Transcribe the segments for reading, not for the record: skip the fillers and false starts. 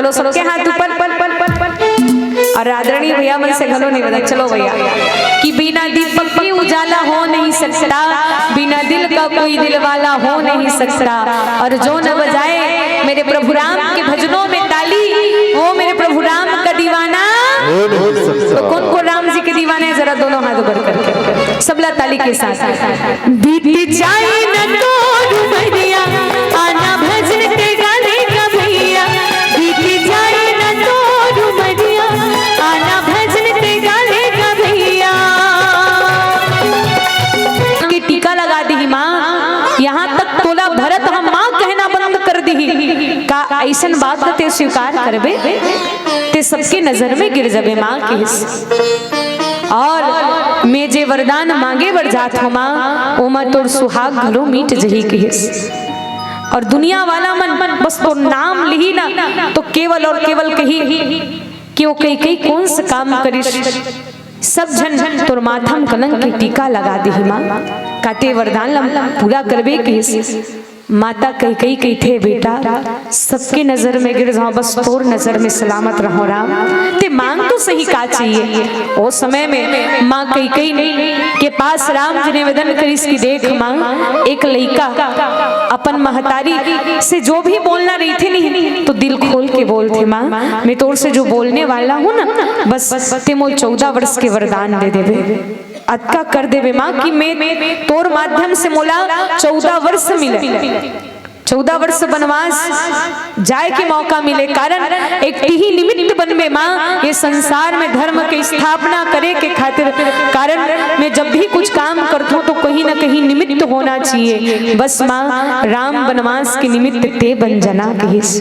चलो सबके हाथ ऊपर और आदरणीय भैया मन से घलो निवेदन, चलो भैया कि बिना दीपक की उजाला हो नहीं सकता, बिना दिल का कोई दिल वाला हो नहीं सकता, और जो न बजाए मेरे प्रभु राम के भजनों में ताली वो मेरे प्रभु राम का दीवाना। तो कौन कौन राम जी के दीवाने हैं, जरा दोनों हाथ ऊपर करके सबला ताली के साथ। बीत जाए न तो डुमरिया आना भजन के गाने का भैया, बीत जाए न तो डुमरिया आना भजन के गाने का भैया। की टीका लगा दी माँ, यहाँ तक तोला भरत हम माँ कहना बंद कर दी का ऐसन बात ते स्वीकार करबे ते सबके नजर में गिर जाबे माँ के। और मैं जे वरदान मांगे वर जात हो माँ ओ मैं तोर सुहाग घलो मीट जही कहिस। और दुनिया वाला मन बस तो नाम लिही ना तो केवल और केवल कही कि वो कई कई कौन सा काम करिस, सब जन तोर माथम कलंक की टीका लगा दी माँ काते वरदान पूरा करबे कहिस। माता कई कई कही थे बेटा सबके नजर में गिर जाओ, बस तोर नजर में सलामत रहो राम। ते मांग तो सही का चाहिए। ओ समय में माँ कई कई के पास राम जी निवेदन करिस की देख माँ एक लड़का अपन महतारी से जो भी बोलना रही थी नहीं तो दिल खोल के बोल थे माँ मैं तोर से जो बोलने वाला हूँ ना बस ते मोल 14 वर्ष के वरदान दे देवे, अक्का कर देवे माँ कि मैं तोर माध्यम से मोला 14 वर्ष मिले, 14 वर्ष वनवास जाए के मौका मिले, कारण एक ही निमित्त बनबे माँ ये संसार में धर्म की स्थापना करे के खातिर। कारण मैं जब भी कुछ काम करता हूँ तो कहीं ना कहीं निमित्त होना चाहिए, बस माँ राम वनवास के निमित्त ते बन जना कहिस।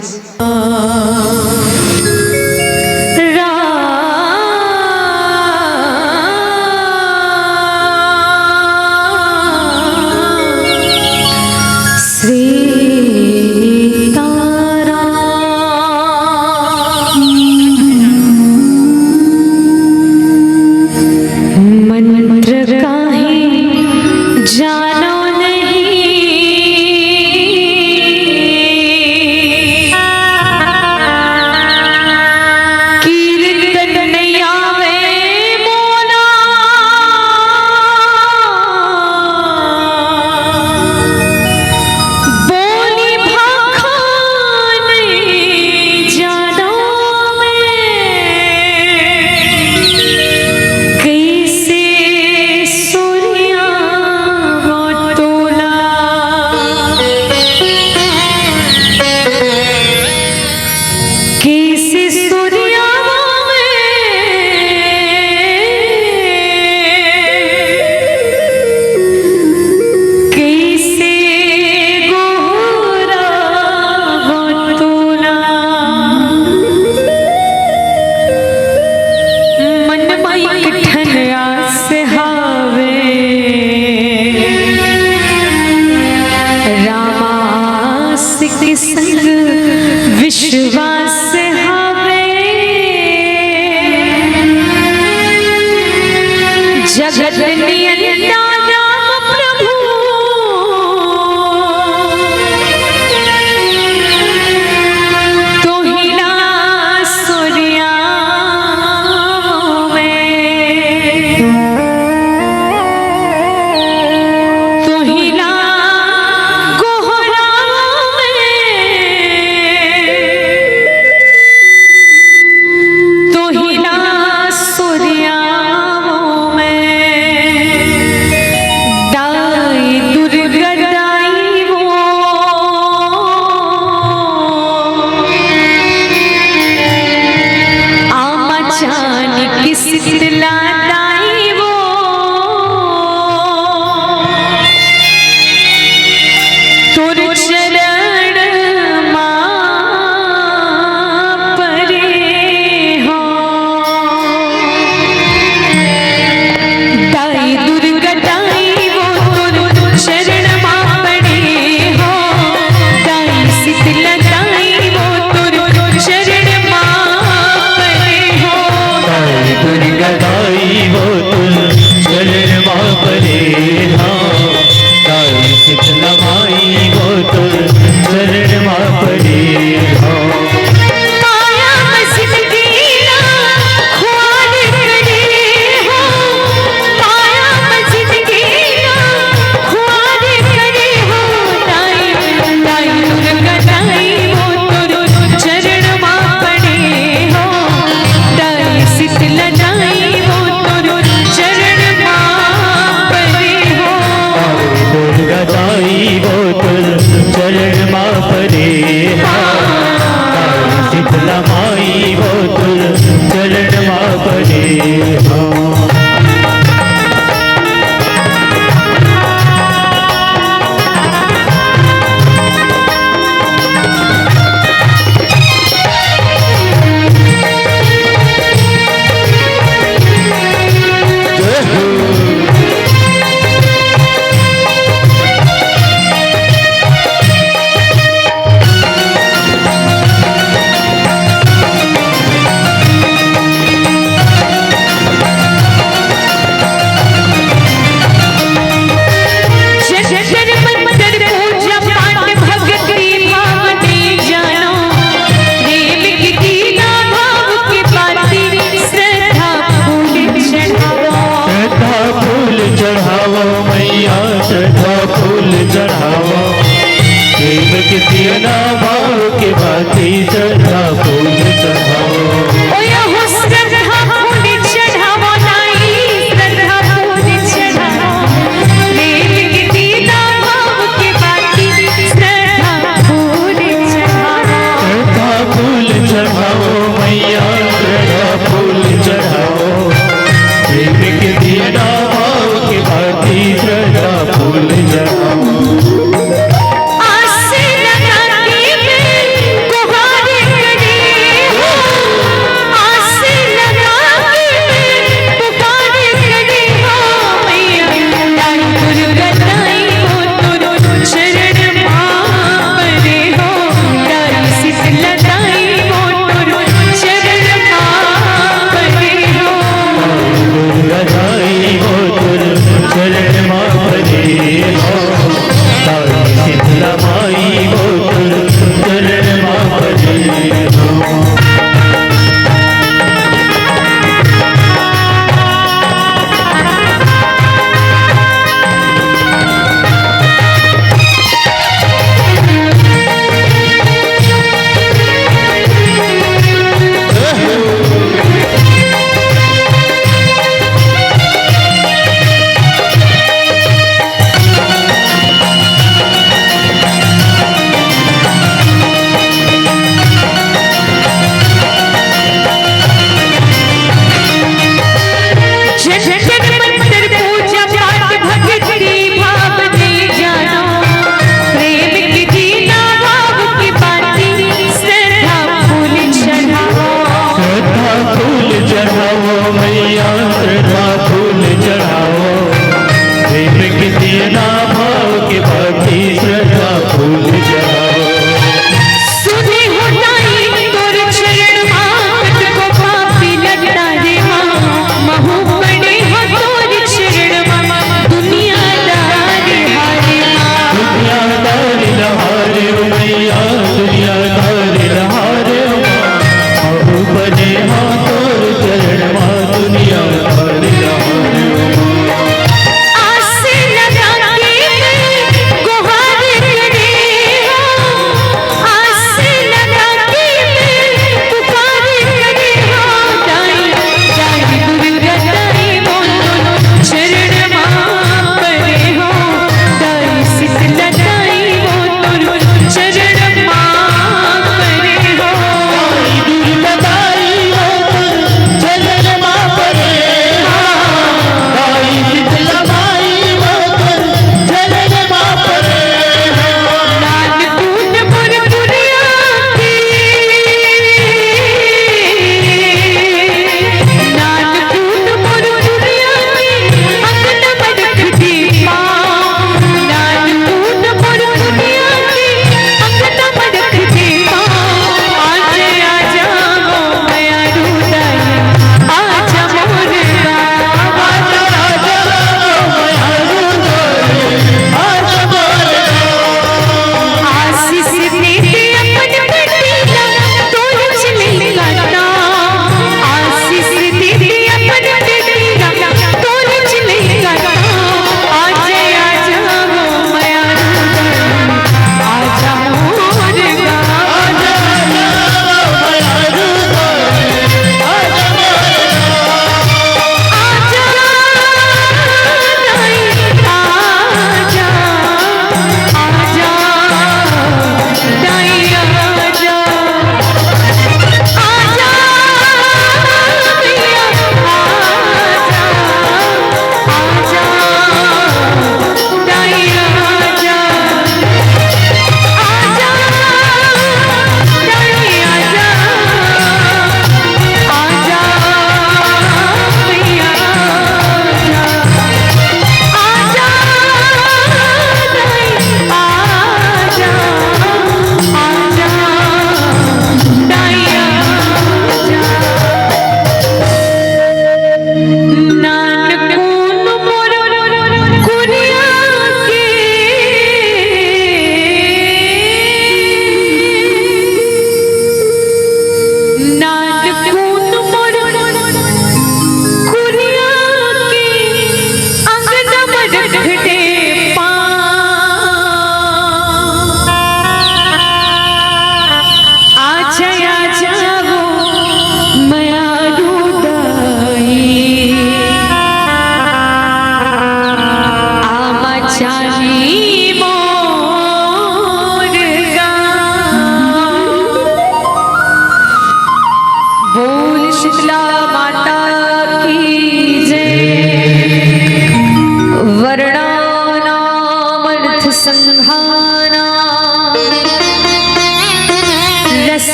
के दिया ना भाव के बाती श्रद्धा फूल चढ़ाओ। ओया हो श्रद्धा फूल चढ़ाओ नाई श्रद्धा फूल चढ़ाओ प्रेम के दिया भाव के बाती श्रद्धा फूल चढ़ाओ। श्रद्धा फूल चढ़ाओ मैया श्रद्धा फूल चढ़ाओ प्रेम के दिया ना भाव के बाती श्रद्धा फूल चढ़ाओ। आस लगा के मैं गुहारे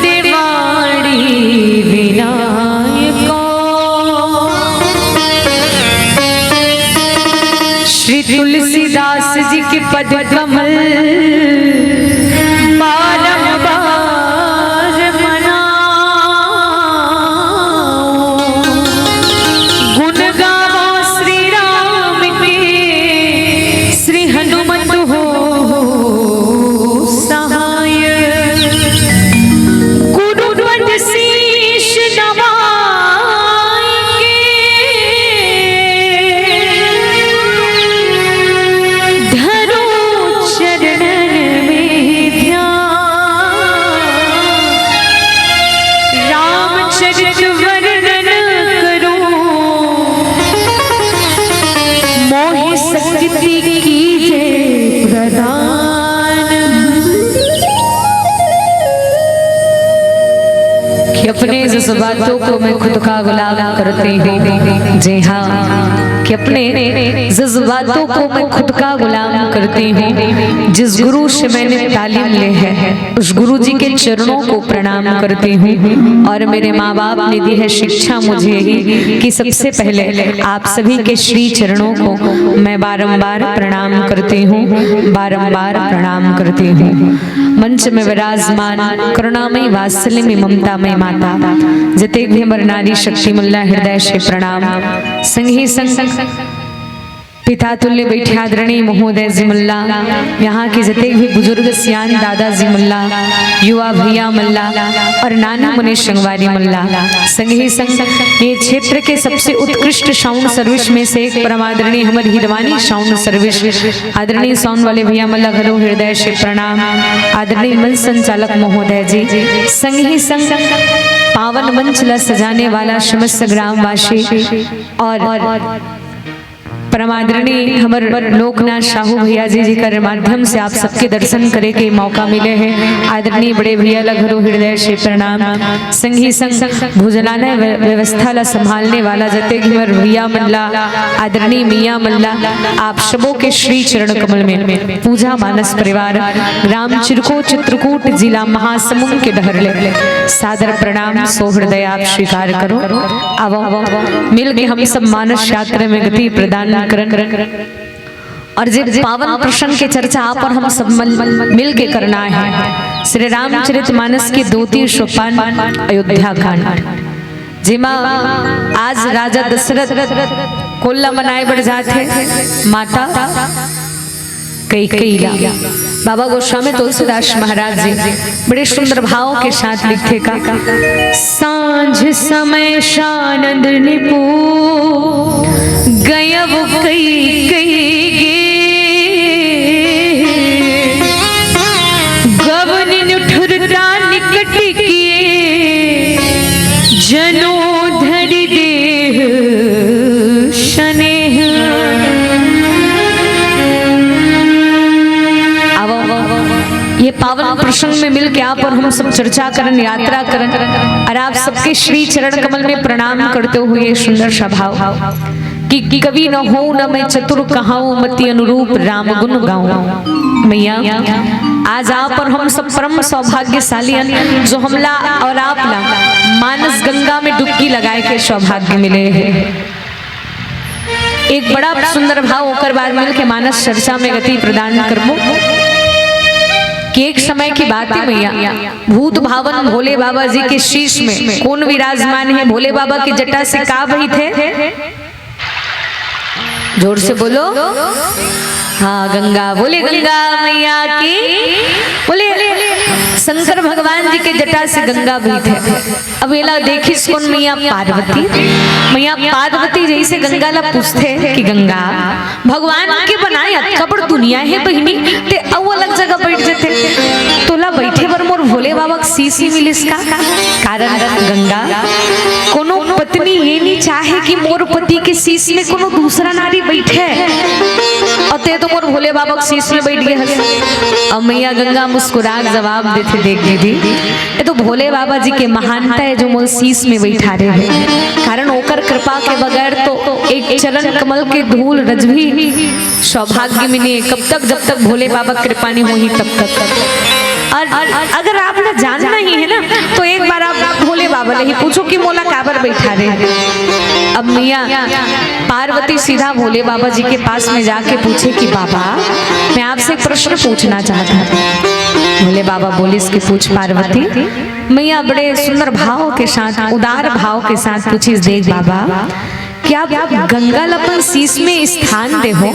देवाड़ी विनायको श्री तुलसीदास जी के पद कमल बारंबार मनाओ, गुण गाओ श्री राम के, श्री हनुमत हो सहाय। गुरुद्वत शीश नवाए के, धरो चरणन में ध्यान। रामचरित वर्णन करो, मोहि शक्ति कीजे प्रदान। कि अपने जज्बातों को मैं खुद का गुलाम करती हूँ। जी हाँ, कि अपने जज्बातों को मैं खुद का गुलाम करती हूँ। जिस गुरु से मैंने तालीम ली है उस गुरु जी के चरणों को प्रणाम करती हूँ। और मेरे माँ बाप ने दी है शिक्षा मुझे ही कि सबसे पहले आप सभी के श्री चरणों को मैं बारंबार प्रणाम करती हूँ, बारंबार प्रणाम करती हूँ। मंच में विराजमान करुणामयी वात्सल्यमयी ममतामयी माता जते भी हमर नारी शक्ति मुल्ला हृदय से प्रणाम। संगी संग पिता तुल्य बैठे आदरणीय महोदय जी मुल्ला, यहाँ के जते भी बुजुर्ग सियान दादा जी मुल्ला, युवा भैया मुल्ला और नाना मुनि संगवारी मुल्ला। संगी संग ये क्षेत्र के सबसे उत्कृष्ट साउंड सर्विस में से एक परमादरणीय हमारी हिरवानी साउंड सर्विस आदरणीय साउंड वाले भैया मुल्ला घरों हृदय से प्रणाम। आदरणीय मंच संचालक महोदय जी, संगी संग पावन मंच ला सजाने वाला समस्त ग्रामवासी और परमादरणीय हमर लोकनाथ साहू भैया जी के माध्यम से आप सबके दर्शन करे के मौका मिले हैं। आदरणीय बड़े भैया लघु हृदय से प्रणाम। संगी संग भोजनालय व्यवस्था ला संभालने वाला जते हमर भैया मल्ला आदरणीय मियाँ मल्ला, आप सबों के श्री चरण कमल में पूजा मानस परिवार ग्राम चिरको चित्रकूट जिला महासमुंद के डहरले सादर प्रणाम सौहृदय आप स्वीकार करो। अब मिल के हम सब मानस यात्रा में गति प्रदान और जिस पावन प्रसंग के चर्चा आप और हम सब मिल के करना है। श्री रामचरित मानस के 2-3 सोपान अयोध्या कांड, जिमा आज राजा दशरथ कोल्ला मनाए बढ़ जाते माता कैकेयी। बाबा गोस्वामी तुलसीदास महाराज जी बड़े सुंदर भाव के साथ लिखते का, सांझ समय शानंद निपू गयब कैकेयी गे, गवन ठुरता निकट किए जनो धरि देह शनेह। ये पावन प्रसंग में मिल के आप और हम सब चर्चा करन, यात्रा करन और आप सबके श्री चरण कमल में प्रणाम करते हुए सुंदर स्वभाव कि कवि न हो न मैं चतुर कहाऊं, मति अनुरूप राम गुण गाऊं। मैया आज आप और हम सब परम सौभाग्यशाली हैं जो हमला और आप ला मानस गंगा में डुबकी लगाए के सौभाग्य मिले हैं। एक बड़ा सुंदर भाव होकर बाद मिल के मानस चर्चा में गति प्रदान करबो कि एक समय की बात है मैया, भूत भावन भोले बाबा जी के शीश में कौन विराजमान है? भोले बाबा की जटा से का बही थे? जोर से बोलो। हाँ, गंगा। बोले गंगा मैया की, बोले शंकर भगवान जी के जटा से गंगा भी थे। अब एला देखी कौन मैया पार्वती, मैया पार्वती जैसे गंगा ला पूछते कि गंगा भगवान के बनाए कबड़ दुनिया है बहिनी ते अव अलग जगह बैठ जाते तोला बैठे बर मोर भोले बाबा सीसी मिलिस का कारण गंगा कोनो पत्नी ये नहीं चाहे कि मोर पति के शीश में कोनो दूसरा नारी बैठे अते तो मोर भोले बाबा के शीश में बैठ गए। अब मैया गंगा मुस्कुरा जवाब देते देख दीदी ये तो भोले बाबा जी के महानता है जो मोर शीश में बैठा रहे हैं, कारण ओकर कृपा के बगैर तो एक चरण कमल के धूल रजभी सौभाग्य में नहीं। कब तक? जब तक भोले बाबा कृपा नहीं होगी तब तक। और अगर आपने जानना ही है ना बोले ही पूछो कि मोला काबर बैठा रहे। अब मियाँ पार्वती सीधा भोले बाबा जी के पास में जाके पूछे कि बाबा मैं आपसे एक प्रश्न पूछना चाहता था। भोले बाबा बोले इसके पूछ पार्वती। मैया बड़े सुंदर भाव के साथ, उदार भाव के साथ पूछी, देख बाबा क्या आप गंगा लपन शीश में स्थान दे हो,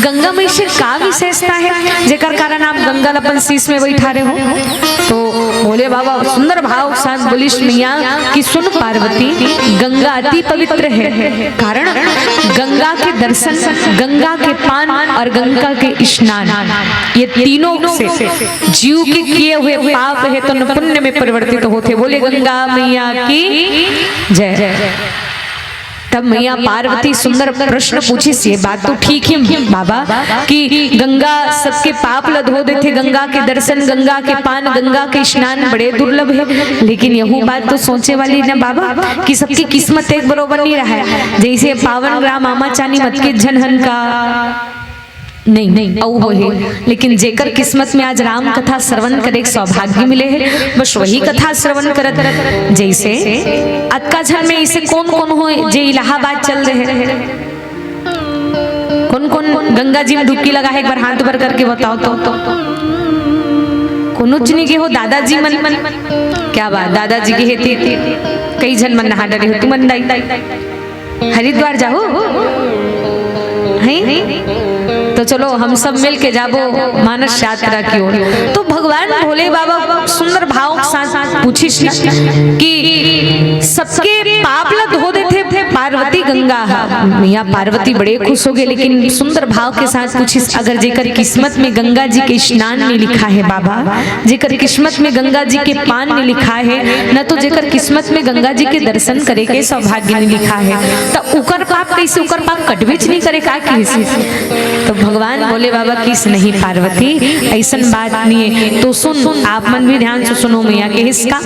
गंगा में से का विशेषता है जेकर कारण आप गंगा लपन शीश में बैठा रहे हो। तो भोले बाबा सुंदर भाव के साथ बोलिश मैया कि सुन पार्वती, गंगा अति पवित्र है, कारण गंगा के दर्शन, गंगा के पान और गंगा के स्नान, ये तीनों से जीव के किए हुए पाप है तो पुण्य में परिवर्तित होते। बोले गंगा मैया की जय। तब मैया पार्वती सुंदर प्रश्न पूछी, ये बात तो ठीक है बाबा कि गंगा सबके पाप ला धो देते, गंगा के दर्शन, गंगा के पान, गंगा के स्नान बड़े दुर्लभ है, लेकिन यही बात तो सोचे वाली ना बाबा कि सबकी किस्मत एक बरोबर नहीं रहा है। जैसे पावन ग्राम आमा चानी मत के झनहन का नहीं वो है, लेकिन जेकर किस्मत में आज राम कथा श्रवण करे सौभाग्य मिले है, बस वही कथा श्रवण करत। जैसे अतका झन में इसे कौन कौन हो जे इलाहाबाद चल रहे हैं, कौन कौन गंगा जी में डुबकी लगा है, एक बार हाथ भर करके बताओ तो। कुछ नहीं के हो दादाजी मन, क्या बात दादाजी की हेती कई झन मन नहा डरे हो, तुम हरिद्वार जाओ है तो चलो हम सब मिल के जाबो मानस यात्रा की ओर। तो भगवान भोले बाबा सुंदर भाव के साथ पूछिस कि सबके पाप ला धो देते पार्वती गंगा। मियाँ पार्वती बड़े खुश हो गए, लेकिन सुंदर भाव के साथ पूछिस अगर जेकर किस्मत में गंगा जी के स्नान में लिखा है बाबा, जेकर किस्मत में गंगा जी के पान में लिखा है, न तो जेकर किस्मत में गंगा जी के दर्शन करे के सौभाग्य में लिखा है, तो उकर पाप कैसे, उकर पाप कटबेच नहीं करे का किसी। तो भगवान बोले बाबा किस नहीं पार्वती ऐसन बात नहीं है। तो सुन आप मन भी ध्यान से सुनो मैया के इसका।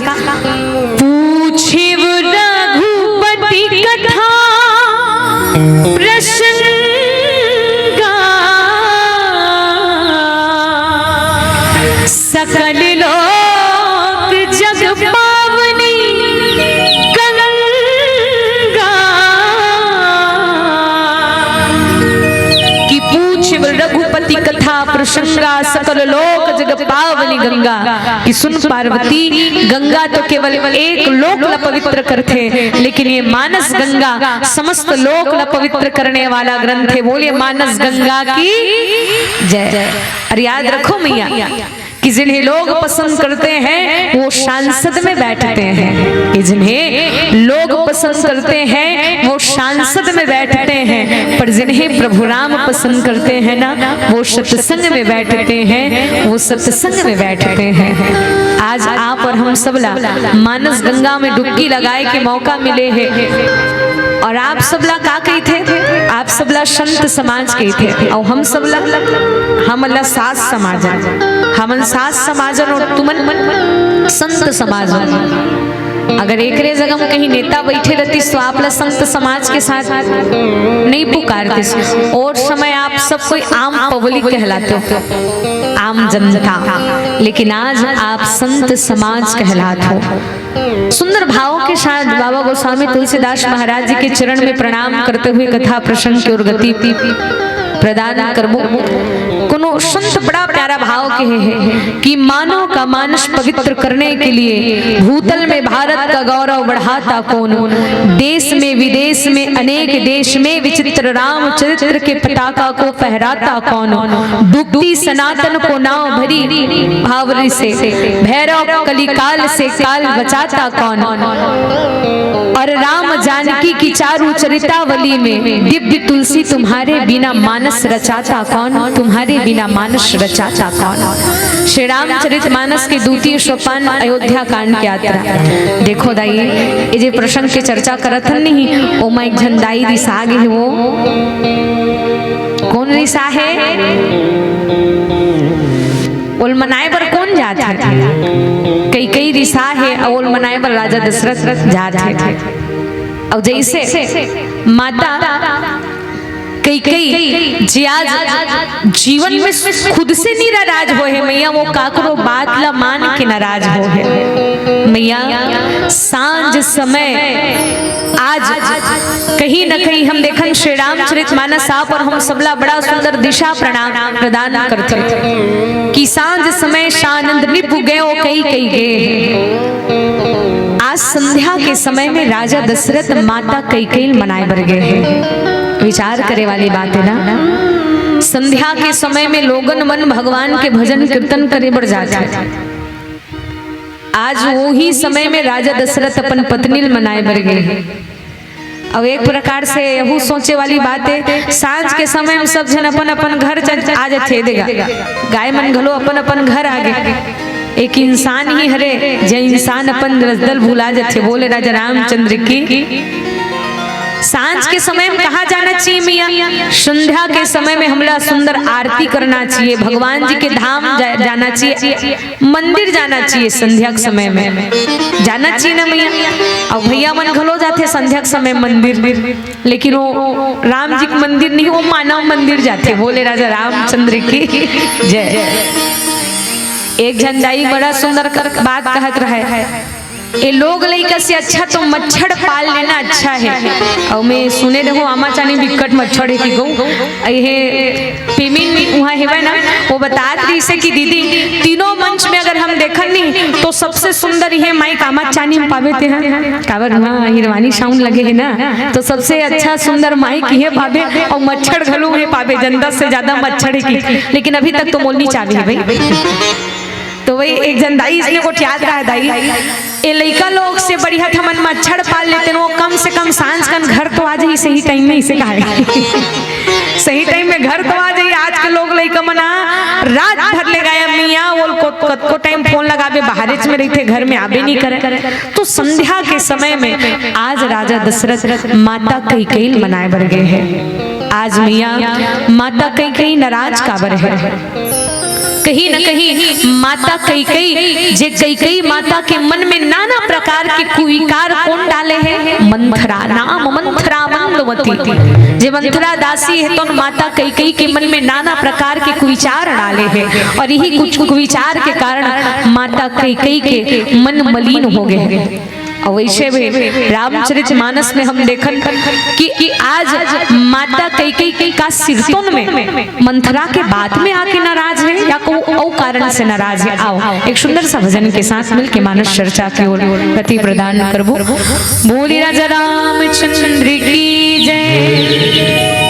पूछे रघुपति कथा प्रसंगा सकल लोक जग पावनी गंगा की पूछ रघुपति कथा प्रसंगा सकल लोक जग पावनी गंगा। कि सुन पार्वती गंगा तो केवल एक लोक ला पवित्र करते, लेकिन ये मानस गंगा समस्त लोक ला पवित्र करने वाला ग्रंथ है। बोलिए मानस गंगा की जय। और याद रखो मैया कि जिन्हें लोग पसंद करते हैं वो सांसद में बैठते हैं, कि जिन्हें लोग पसंद करते हैं वो सांसद में बैठते हैं, पर जिन्हें प्रभु राम पसंद करते हैं ना वो सत्संग में बैठते हैं, वो सत्संग में बैठते हैं। आज आप और हम सबला मानस गंगा में डुबकी लगाए के मौका मिले हैं, और आप सबला का कही थे, आप सबला संत समाज कही थे, और हम सबला हमला सास समाज, हमन सास समाजन और तुमन संत समाजन। अगर एक रे जगह में कहीं नेता बैठे रहती तो आप ला संत समाज के साथ नहीं पुकारते, और समय आप सब कोई आम पब्लिक कहलाते हो, आम जनता, लेकिन आज आप संत समाज कहलाते हो। सुंदर भाव के साथ बाबा गोस्वामी तुलसीदास महाराज जी के चरण में प्रणाम करते हुए कथा प्रसंग की ओर गति प्रदान करबो। कोनो संत बड़ा प्यारा भाव के है कि मानव का मानस पवित्र करने के लिए भूतल में भारत का गौरव बढ़ाता कौन, देश में विदेश में अनेक देश में विचित्र राम चरित्र के पताका को फहराता कौन, डूबती सनातन को नाव भरी भावरी से, भैरव कलिकाल से काल बचाता कौन, और राम जानकी की चारु चरितावली में दिव्य तुलसी तुम्हारे बिना मानस रचाता कौन, तुम्हारे बिना मानस रचाता कौन। श्री रामचरित मानस के द्वितीय सोपान अयोध्या कांड की यात्रा देखो दाई, ये जो प्रसंग के चर्चा करत नहीं ओ माइक झंडाई रिसा गे है, वो कौन रिसा है, ओल मनाए पर कौन जाता है, कई कई रिसा है, ओल मनाए पर राजा दशरथ जाते थे। और जैसे माता कई जे आज जीवन में खुद से नहीं नाराज हो है मैया, वो काकरो बात ला मान के नाराज हो है मैया। सांझ समय आज कहीं न कहीं हम देखन श्री रामचरितमानस आप और हम सबला बड़ा सुंदर दिशा प्रदान करते कि सांझ समय शानंद निप गए कई गए। आज संध्या के समय में राजा दशरथ माता कई मनाए बर गए हैं। विचार करे वाली बात है ना। संध्या के समय में लोगन मन भगवान के भजन कीर्तन करे बर जाते हैं। आज वही समय में राजा दशरथ अपन पत्नी मनाए बर गए हैं। अब एक प्रकार से यहू सोचे वाली बात है, सांझ के समय में सब जन अपन अपन घर आ जाते देगा, गाय मन घलो अपन अपन घर आ गए। एक इंसान ही हरे जो इंसान अपन रसदल भुला जाते। बोले राजा रामचंद्र की सांझ के समय में कहाँ जाना चाहिए मैया? संध्या के समय में हमला सुंदर आरती करना चाहिए, भगवान जी के धाम जाना चाहिए, मंदिर जाना चाहिए। संध्या के समय में जाना चाहिए ना मैया। और भैया मन घलो जाते संध्या के समय मंदिर, लेकिन वो राम जी के मंदिर नहीं, वो मानव मंदिर जाते। बोले राजा रामचंद्र की जय। एक झंडाई बड़ा सुंदर बात कहत रहे, ये लोग लइका से अच्छा तो मच्छर पाल लेना अच्छा है। और मैं सुने रहो आमा चानी बिकट मच्छर है कि गौ ये पेमेंट वहाँ है ना, वो बता रही से कि दीदी तीनों मंच में अगर हम देखन नहीं तो सबसे सुंदर ये माइक आमा चानी में पावे थे हैं काबर वहाँ हिरवानी साउंड लगे है ना, तो सबसे अच्छा सुंदर माइक ये पावे और मच्छर घलू है पावे। जनता से ज्यादा मच्छर है की, लेकिन अभी तक तो मोलनी चाबी है भाई। तो वही एक जन दाई इसने को याद रहा है, दाई ये लड़का लोग से बढ़िया था मन मच्छर पाल लेते हैं, वो कम से कम सांझ कन घर तो आ जाए सही टाइम में। इसे कहा सही टाइम में घर तो आ जाइए। आज के लोग लड़का मना रात भर ले गया मियाँ वो को टाइम फोन लगावे बाहर में रहते, घर में आबे नहीं करे। तो संध्या के समय में आज राजा दशरथ माता कई मनाए बर गए हैं। आज मियाँ माता कई नाराज काबर है। कहीं न कहीं माता कई माता के मन में नाना प्रकार के कुविकार कौन डाले हैं? मंथरा नाम मंथरा मंदवती जे मंथरा दासी है तो माता कई के मन में नाना प्रकार के कुविचार डाले हैं। और यही कुछ कुविचार के कारण माता कई के मन मलिन हो गए हैं। और वैसे भी रामचरितमानस में हम देखन कि आज माता कई का सिरतोन में मंथरा के बाद में आके नाराज है या को कारण से नाराज है। आओ एक सुंदर सा भजन के साथ मिल के मानस चर्चा की ओर गति प्रदान करबो। बोली राजा रामचंद्र की जय।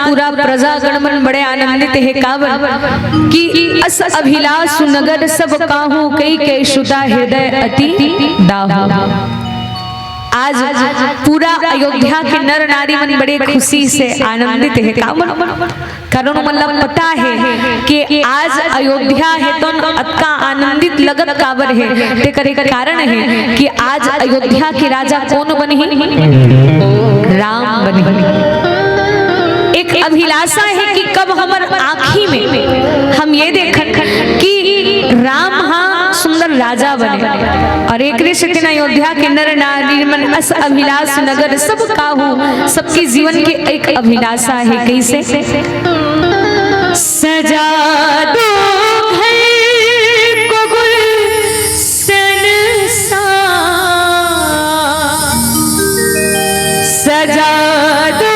पूरा प्रजागण मन बड़े आनंदित है काबर कि अस अभिलाष नगर सब काहू कई के शुदा हृदय अति दाहू। आज पूरा अयोध्या के नर नारी मन बड़े खुशी से आनंदित है काबर कारण मतलब पता है कि आज अयोध्या है तो अतका आनंदित लगत काबर है ते करे कारण है कि आज अयोध्या के राजा कौन बने राम बने। एक अभिलाषा है कि कब हमार आँखी में हम ये देखन कि राम हाँ सुंदर राजा बने और एक अयोध्या के नर नारी मन अस अभिलाष नगर सब काहू सबके जीवन के एक अभिलाषा है कैसे सजा दो घर को गुलशन सा सजा दो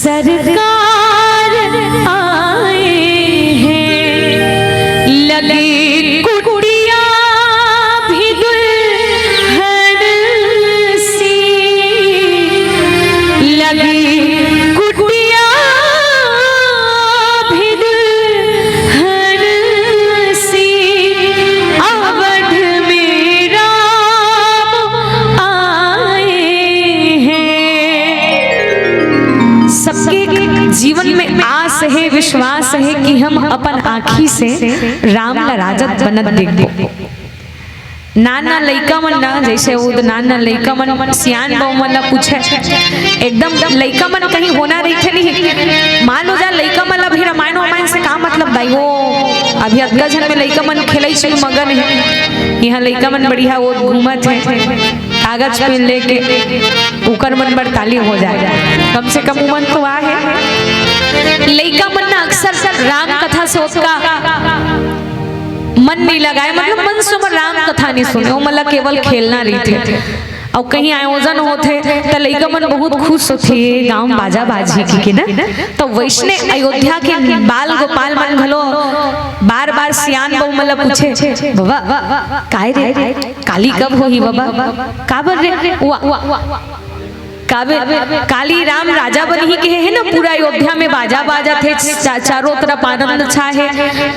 सरकार आए हैं लगी कुटिया भी दुल्हन सी लगी कुटिया भी दुल्हन सी अवध में राम आए हैं। सबके जीवन में आस है विश्वास है कि हम अपन आँखी से राम ला राजत बनत देखबो। नाना लइका मन ना जैसे वो नाना लइका मन सियान बहु मन ला पूछे एकदम लइका मन कहीं होना रही थे नहीं मान लो जा लइका मन ला भी रामायण से का मतलब भाई वो अभी अगला जन में लइका मन खेलई से मगन है यहाँ लइका मन बढ़िया वो घूमत है कागज पेन लेके उकर मन बड़ ताली हो जाए कम से कम उमन तो आ है लइका मन ना अक्सर राम कथा से उसका मन नहीं लगाए मतलब मन से राम कथा नहीं सुने वो मतलब केवल खेलना रही थे और कहीं आयोजन होते तो लइका मन बहुत खुश होते गांव बाजा बाजी की ना तो वैष्णे अयोध्या के बाल गोपाल मन घलो बार बार सियान बहु मतलब पूछे बाबा काय रे काली कब होही बाबा काबर रे काली राम राजा बन ही कहे है ना पूरा अयोध्या में बाजा बाजा थे चारों तरफ आनंद छा है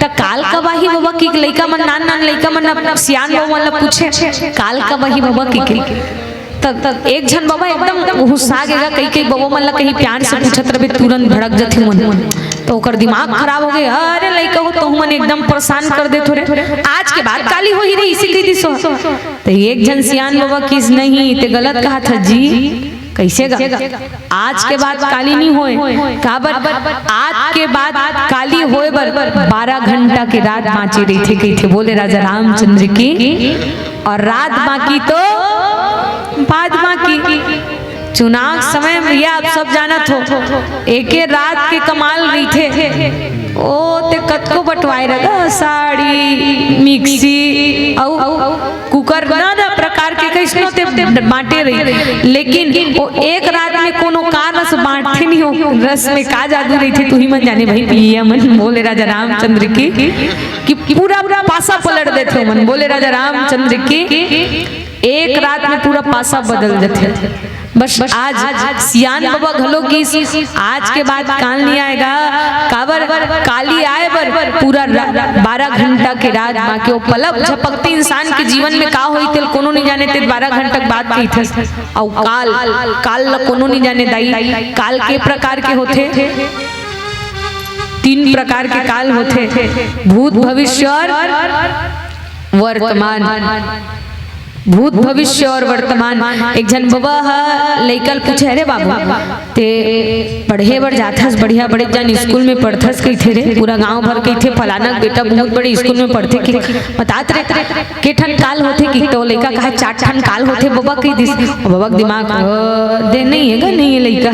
तो काल कब आई बाबा की लइका मन नान नान लइका मन सियान बहु मतलब पूछे काल कब आई बाबा की तब एक जन बाबा एकदम गुस्सा गेगा कई बाबा मन कहीं प्यार से पूछत रहे तुरंत भड़क जथे मन तो ओकर दिमाग खराब हो गए अरे लइका हो तो मन एकदम परेशान कर दे थोड़े आज के बाद काली हो ही रही इसीलिए तो एक जन सियान बाबा किस नहीं ते गलत कहा था जी कैसे आज के बाद काली नहीं होए काबर आज के बाद काली होए बर 12 घंटा की रात बाँची रही थी कही थे बोले राजा रामचंद्र की और रात बाकी तो बाद बाकी चुनाव समय भैया आप सब जानत हो एक रात के कमाल रही थे ओ ते कतको बटवाए रहा साड़ी मिक्सी कुकर ना प्रकार के कैसनो ते बांटे रही लेकिन वो एक रात में कोनो का रस बांटते नहीं हो रस में का जादू रही थी तू ही मन जाने भाई पिया मन बोले राजा रामचंद्र की कि पूरा पासा पलट देते मन बोले राजा रामचंद्र की एक रात में पूरा पासा बदल देते बस आज सियान बाबा घलो की आज के बाद काल नहीं आएगा काबर काली आए बर पूरा 12 घंटा के रात बाकी वो पलक झपकते इंसान के जीवन में का होई तेल कोनो नहीं जाने ते 12 घंटा बाद की थे और काल ल कोनो नहीं जाने दाई काल के प्रकार के होते 3 प्रकार के काल होते भूत भविष्य और वर्तमान भूत भविष्य और वर्तमान एक जन बाबा लइकल पूछे अरे बाबू ते पढ़े बर जाथस बढ़िया बड़े जन स्कूल में पढ़थस कही थे रे पूरा गांव भर कही थे फलाना बेटा बहुत बड़े स्कूल में पढ़ते कि बतात रे के ठन काल होते कि तो लइका कहा 4 ठन काल होते बाबा कही दिस बाबा दिमाग दे नहीं है नहीं है लइका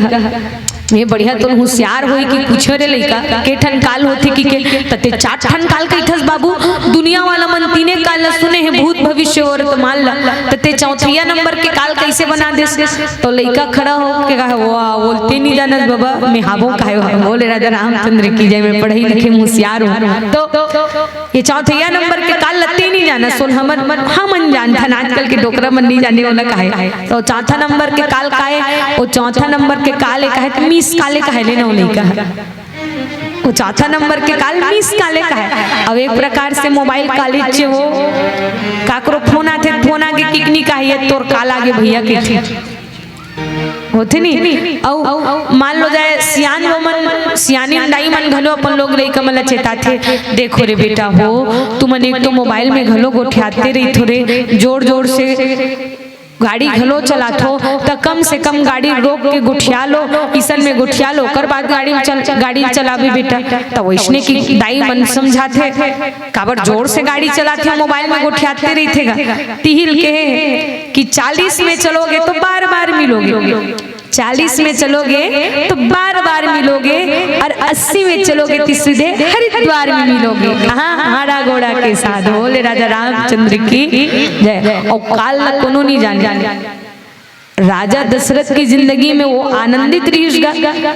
ये बढ़िया तो होशियार होई कि पूछो रे लइका के ठन काल होते कि के तते 4 ठन काल कही थस बाबू दुनिया वाला मन तीने काल सुने है भूत भविष्य वर्तमान ला ते चौथिया नंबर के काल कैसे बना दे। तो लड़का खड़ा हो के कहा वाह बोलते नहीं जानत बाबा मैं हाबो काहे बोले राजा रामचंद्र की जय मैं पढ़ी लिखी होशियार हूँ। तो ये चौथिया नंबर के काल लत्ते नहीं जाना सोल हम जान था आजकल के डोकरा मन नहीं जाने वाला काहे। तो चौथा नंबर के काल काहे वो चौथा नंबर के काले काहे मिस काले काहे लेना नहीं कहा वो चौथा नंबर के काल मिस काले का है। अब एक प्रकार से मोबाइल काले चे हो काकरो फोन आते फोन आगे किकनी का है तोर काल आगे भैया के थी होते नहीं। औ मान लो जाए सियान वमन सियानी अंडाई मन घलो अपन लोग रही कमला चेता थे देखो रे बेटा हो तुम एक तो मोबाइल में घलो गोठियाते रही थोड़े जोर जोर से गाड़ी घलो चलाथो तो कम से कम गाड़ी रोक के गुठिया लो इसन में गुठिया लो कर बाद गाड़ी चलावे बेटा। तो वैसने की दाई मन समझाते काबर जोर से गाड़ी चलाते मोबाइल में गुठियाते रही थे तिहिल के कि 40 में चलोगे तो बार बार मिलोगे 40 में चलोगे तो बार बार मिलोगे और 80 में चलोगे तो सीधे हरिद्वार में मिलोगे हाँ हाड़ा घोड़ा के साथ बोले राजा रामचंद्र की जय। और काल कोनो नहीं जाने राजा दशरथ की जिंदगी में वो आनंदित रहीगा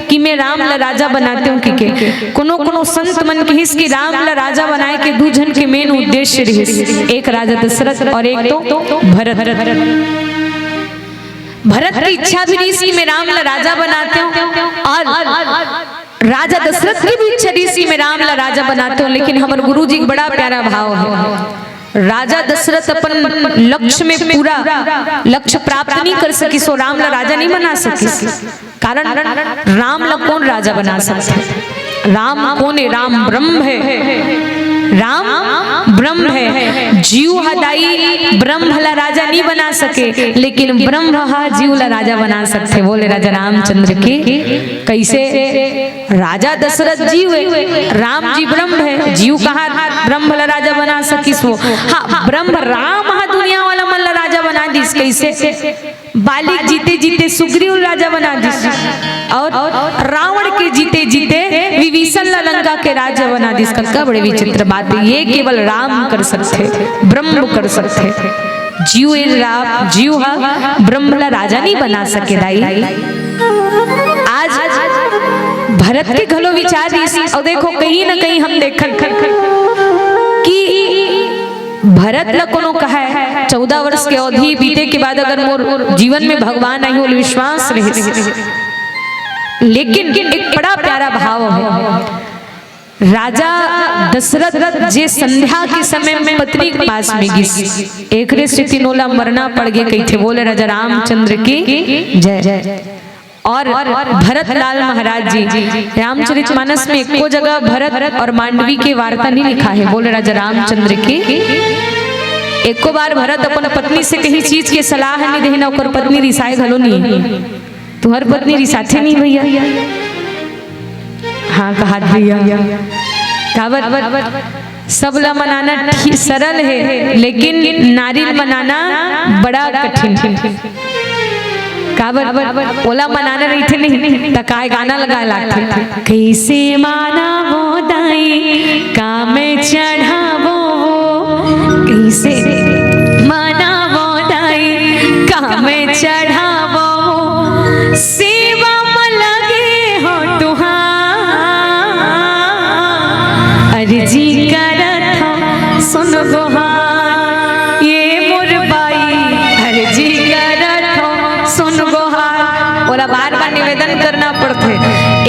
कि मैं राम ला राजा बनाते हूँ कि कोनो संत मन के हिस की राम ला राजा बनाए के दू जन के मेन उद्देश्य रही एक राजा दशरथ और एक तो भरत की इच्छा भी रही मैं राम ला राजा बनाते हूँ और राजा दशरथ की भी इच्छा रही मैं राम ला राजा बनाते हूँ। लेकिन हमारे गुरु जी बड़ा प्यारा भाव है राजा दशरथ अपन लक्ष्य में पूरा लक्ष्य प्राप्त नहीं कर सकी सो राम ला राजा नहीं बना सकी कारण राम ला कौन राजा बना सकते राम कौन है राम ब्रह्म है राम ब्रह्म है जीव हदाई ब्रह्म ला राजा नहीं बना सके लेकिन ब्रह्म हा जीव ला राजा बना सकते बोले राजा रामचंद्र की कैसे राजा दशरथ जीव है राम जी ब्रह्म है जीव कहा ब्रह्म ला राजा बना सकिस वो हाँ ब्रह्म राम हा दुनिया वाला मन ला राजा बना दिस कैसे बालिक जीते जीते सुग्रीव राजा बना दिस और रावण के जीते जीते विभीषण ला लंका के राजा बना दिस का बड़े विचित्र बात है ये केवल राम कर सकते ब्रह्म कर सकते जीव हा ब्रह्म ला राजा नहीं बना सके दाई। आज भरत के घलो विचार और देखो कहीं ना कहीं हम देख कि भरत ला कोनो कहा है 14 वर्ष के अवधि बीते के बाद अगर मोर जीवन में भगवान आई हो विश्वास रहे लेकिन एक बड़ा प्यारा भाव है राजा दशरथ जे संध्या के समय में पत्नी के पास में गिस एक रे से तीनोला मरना पड़ गए कही थे बोले राजा रामचंद्र की जय। और भरत लाल महाराज जी रामचरितमानस में एको जगह भरत और मांडवी के वार्ता नहीं लिखा है बोले राजा रामचंद्र की एको बार भरत अपन पत्नी से कहीं चीज के सलाह नहीं देना ओकर पत्नी रिसाए घलो नहीं तुम्हार पत्नी रिसाथे नहीं भैया हाँ कहा भैया काबर सब ला मनाना सरल है लेकिन नारी मनाना बड़ा कठिन काबर ओला मनाना रही थे नहीं तकाए गाना लगा लागते कैसे माना वो दाई काम चढ़ावो कैसे माना वो दाई काम चढ़ावो सेवा में लगे हो तुहार अर्जी करत हो सुन गोहार ये मोर बाई अर्जी करत हो सुन गोहार ओला बार बार निवेदन करना पड़ते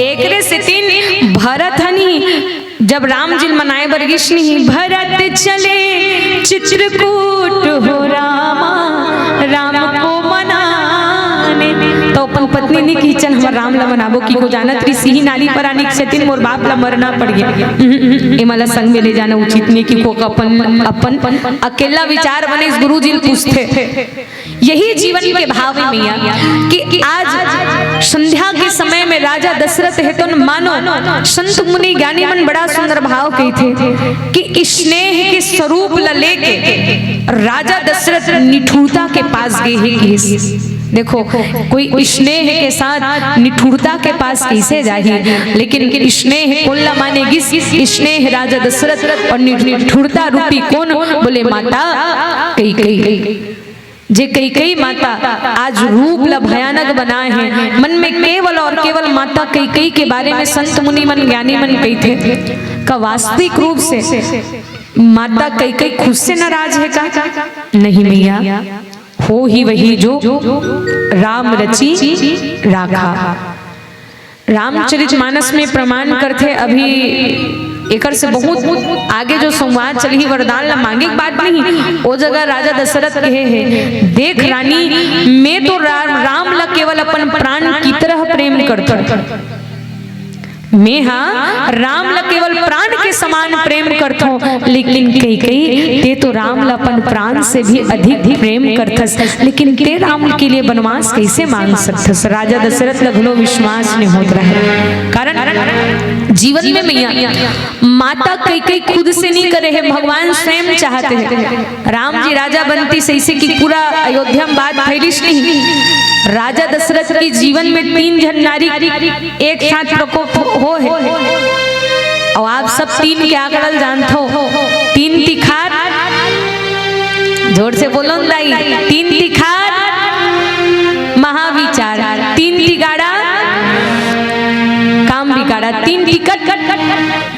एक रे से तीन भरत हनी जब राम जी मनाए बरगिश नहीं भरत चले चित्रकूट हो रामा राम को मनाने तो अपन पत्नी ने की चल हम राम ला मनाबो की को जानत री सिही नाली पर आने से तीन मोर बाप ला मरना पड़ गया ए मला संग में ले जाना उचित नहीं कि को अपन अकेला विचार बने इस गुरु जी पूछते यही जीवन के भाव में मिया कि आज संध्या के समय में राजा दशरथ है तो मानो संत मुनि ज्ञानी मन बड़ा सुंदर भाव कही थे कि स्नेह के स्वरूप ला लेके राजा दशरथ निठुरता के पास गए हैं देखो कोई स्नेह के साथ निठुरता के पास कैसे जाए, लेकिन स्नेह कौन ला मानेगी? स्नेह राजा दशरथ और निठुरता रूपी कौन? बोले माता कैकेयी। जे कैकेयी माता आज रूप ला भयानक बनाए हैं, मन में केवल और केवल माता कैकेयी के बारे में संत मुनि मन ज्ञानी मन कहते का वास्तविक रूप से माता कैकेयी खुद से नाराज है का? नहीं मैया, हो ही वही जो राम रची राखा। रामचरितमानस में प्रमाण करते अभी एकर से बहुत आगे जो संवाद चली वरदान ला मांगे बात नहीं, वो जगह राजा दशरथ कहे है देख रानी, मैं तो राम ला केवल अपन प्राण की तरह प्रेम करता, मैं हाँ राम ला केवल प्राण के समान प्रेम करता हूँ, लेकिन कैकेयी ते तो राम ला अपन प्राण से भी अधिक प्रेम करथस, लेकिन ते राम के लिए वनवास कैसे मांग सकथस? राजा दशरथ लगलो विश्वास नहीं होत रहा, कारण जीवन में मैया माता कैकेयी खुद से नहीं करे है, भगवान स्वयं चाहते हैं राम जी राजा बनती सही कि पूरा अयोध्या में बात फैलिश नहीं। राजा दशरथ के जीवन में 3 जन नारी एक साथ प्रकोप हो है, और आप सब 3 के आंकड़ल जानते हो। 3 तिखार, जोर से बोलो दाई, 3 तिखार महाविचार, 3 तिगाड़ा काम बिगाड़ा, 3 टिकट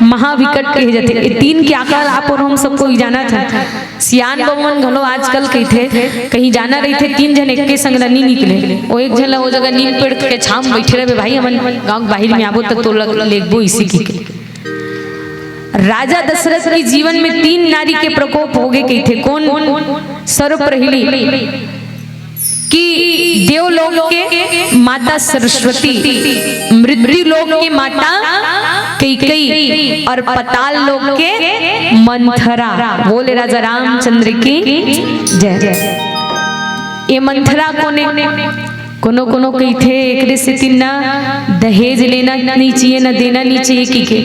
महाविकट कहे जाते। 3 के आंकड़ा आप और हम सबको ही जाना था। सियान बमन घलो आजकल कहते कहीं जाना रही थे 3 जन एक संग नहीं निकले, वो एक जन वो जगह नीम पेड़ के छाम बैठे रहे, भाई हमन गांव बाहर में आबो तो लेगबो इसी की। राजा दशरथ के जीवन में 3 नारी के प्रकोप हो गए कहते। कौन? सर्वप्रहिली कि देवलोक के माता सरस्वती, मृत्युलोक की माता कैकेयी और पाताल लोक के मंथरा। बोले राजा रामचंद्र की जय। ये मंथरा कोनो कहते एकरे से तिन्ना दहेज लेना नहीं चाहिए, न देना नहीं चाहिए कि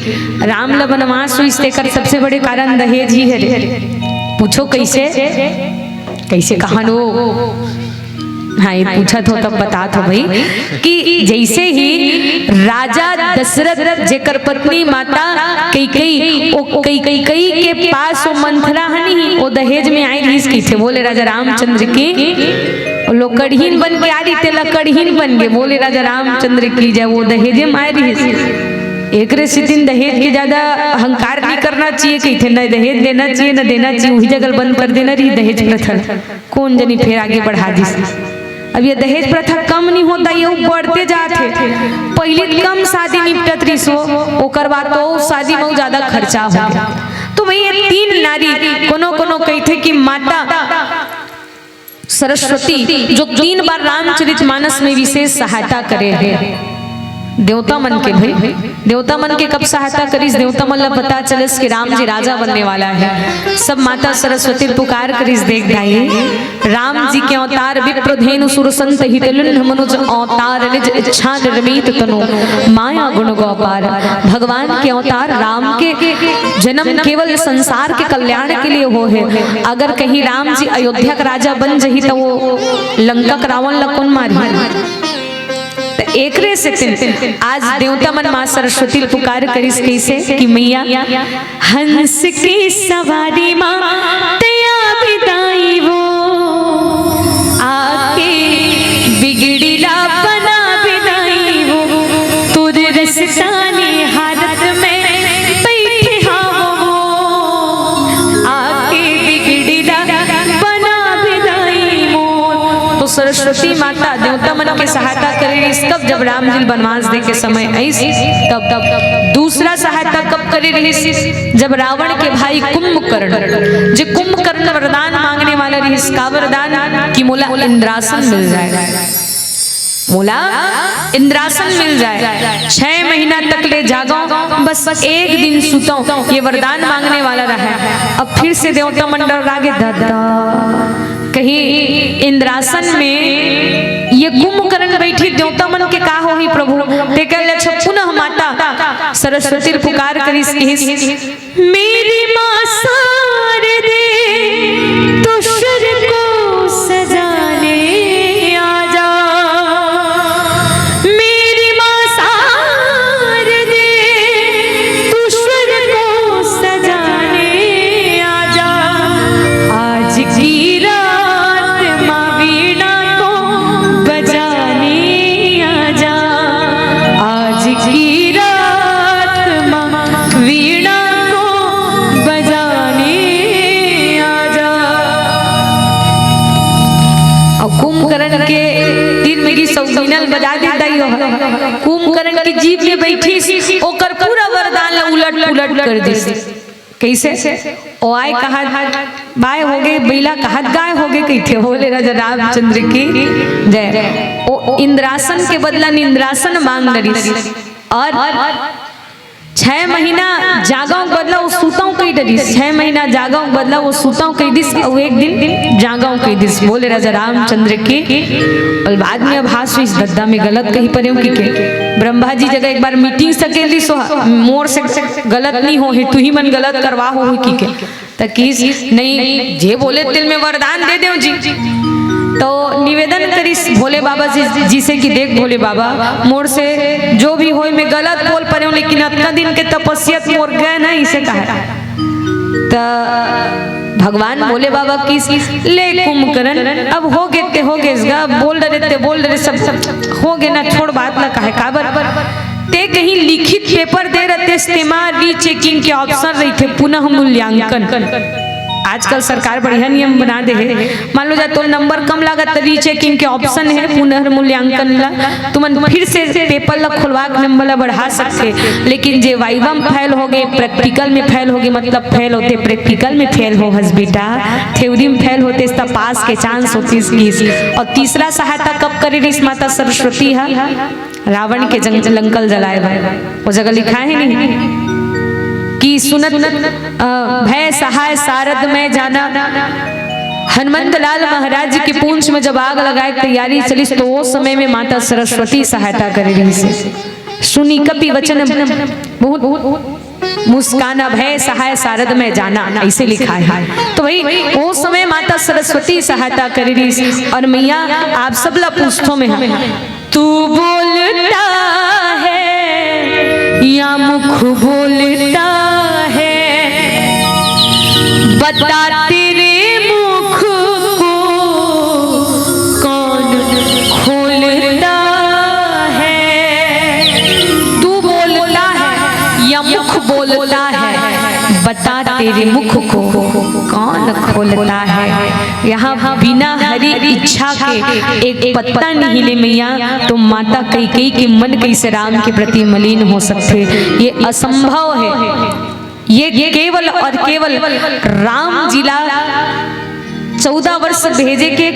राम ला वनवास हुई कर सबसे बड़े कारण दहेज ही है। पूछो कैसे कहानो? हाँ ये पूछा तो तब बता तो भाई कि जैसे ही राजा दशरथ जेकर पत्नी माता कैकेयी के पास वो मंथरा हनी वो दहेज में आई रही की थे। बोले राजा रामचंद्र की लोग कढ़ीन बन के आ रही थे, लकड़हीन बन गए। बोले राजा रामचंद्र की जय, वो दहेज में आ रही। एक दिन दहेज के ज्यादा अहंकार नहीं करना चाहिए कही थे, न दहेज देना चाहिए न देना चाहिए, वही जगह बंद कर देना रही दहेज प्रथा। कौन जनी फिर आगे बढ़ा दी। अब ये दहेज प्रथा कम नहीं होता, ये बढ़ते जाते। पहले कम शादी निपटत रही सो, ओकर बाद तो शादी में ज्यादा खर्चा हो गया। तो वही 3 नारी कोनो कहते कि माता सरस्वती जो 3 बार रामचरितमानस में विशेष सहायता करे है देवता मन के। भाई देवता मन के कब सहायता करीस? देवता मन ला पता चलिस कि राम जी राजा बनने वाला है। सब माता सरस्वती पुकार करीस देख भाई राम जी के अवतार विप्रधेनु सुरसंत हितलुन मनुज अवतार निज इच्छा निर्मित तनु माया गुण गोपार। भगवान के अवतार राम के जन्म केवल संसार के कल्याण के लिए हो है। अगर कहीं राम जी अयोध्या का राजा बन जही तो वो लंका का रावण ला कौन मारी? एकरे से आज देवता मन मां सरस्वती पुकार करिस कैसे कि मैया हंस की सवारी मां तया बिदाई वो आके बिगड़ीला बना बिदाई वो तुर रसतानी हालत में बैठे हाँ वो आके बिगड़ीला बना बिदाई वो। तो सरस्वती माता देवता मन के सहायता करे कब? जब राम जी वनवास दे के समय ऐसी तब। दूसरा सहायता कब करे रही? जब रावण के भाई कुंभकर्ण, जो कुंभकर्ण वरदान मांगने वाला रही, इसका वरदान कि मोला इंद्रासन मिल जाए, मोला इंद्रासन मिल जाए, 6 महीना तक ले जागो, बस एक दिन सुतो, ये वरदान मांगने वाला रहा। अब फिर से देवता मंडल आगे दादा कहीं इंद्रासन में ये कुंभकर्ण बैठी, देवता मन के का हो ही प्रभु ते कहले पुनः माता सरस्वती पुकार करिस मेरी मां शारदे तो सुर को सजाने आ जा। लो कुंभकर्ण की जीभ में बैठी ओकर पूरा वरदान उलट पुलट कर दी। कैसे ओ आए कहा बाय हो गए बैला कहा गाय हो गए कहते बोले राजा रामचंद्र की जय। ओ इंद्रासन के बदला निंद्रासन मांग डरी और 6 महीना जागाओं बदला वो सूताओं कई डरिस। 6 महीना जागाओं बदला वो सूताओं कई दिस और एक दिन जागाओं कई दिस बोले राजा रामचंद्र की। और बाद में अब हाथ इस दद्दा में गलत कही पर के ब्रह्मा जी जगह एक बार मीटिंग सके दी सो मोर से गलत नहीं हो तू ही मन गलत करवा हो की के तकीस नहीं जे बोले तिल में वरदान दे दो जी। तो निवेदन करिस भोले बाबा जी से कि देख भोले बाबा मोर से जो भी हो मैं गलत बोल पा रही हूँ लेकिन इतना दिन के तपस्या मोर गए ना इसे कहा। तो भगवान भोले बाबा की ले कुंभकर्ण अब हो गए बोल रहे सब हो गए ना छोड़ बात ना कहे काबर ते कहीं लिखित पेपर दे रहे इस्तेमाल रीचेकिंग के ऑप्शन रही थे पुनः मूल्यांकन। आजकल सरकार बढ़िया नियम बना दे है मान लो जा तो नंबर कम लागत तो रीचेकिंग के ऑप्शन है पुनर्मूल्यांकन ला तुमन फिर से पेपर ला खुलवा के नंबर ला बढ़ा सकते। लेकिन जे वाइवा में फेल हो गए प्रैक्टिकल में फेल हो गए मतलब फेल होते प्रैक्टिकल में फेल हो हस बेटा थ्योरी में फेल होते इसका पास के चांस होती इसकी। और तीसरा सहायता कब करे रिस माता सरस्वती है रावण के जंगल जलाए वो जगह लिखा है नहीं कि सुनत भय सहाय सारद में जाना। हनुमंत लाल महाराज की पूंछ में जब आग लगाए तैयारी चली तो वो समय में माता सरस्वती सहायता कर रही से सुनी कपि वचन बहुत मुस्काना भय सहाय सारद में जाना ऐसे लिखा है। तो भाई वो समय माता सरस्वती सहायता कर रही। और मैया आप सब ला पूछतो में तू बोलता है या मुख बोलता है बता तेरे मुख को कौन खोलता है। तू बोलता है या मुख बोलता है बता तेरे मुख को कौन खोलता है। यहाँ बिना हरी इच्छा के एक पत्ता नहीं ले मैया तो माता कैकेयी के मन कैसे राम के प्रति मलिन हो सकते ये असंभव है। ये केवल और केवल राम जिला 14 वर्ष भेजे के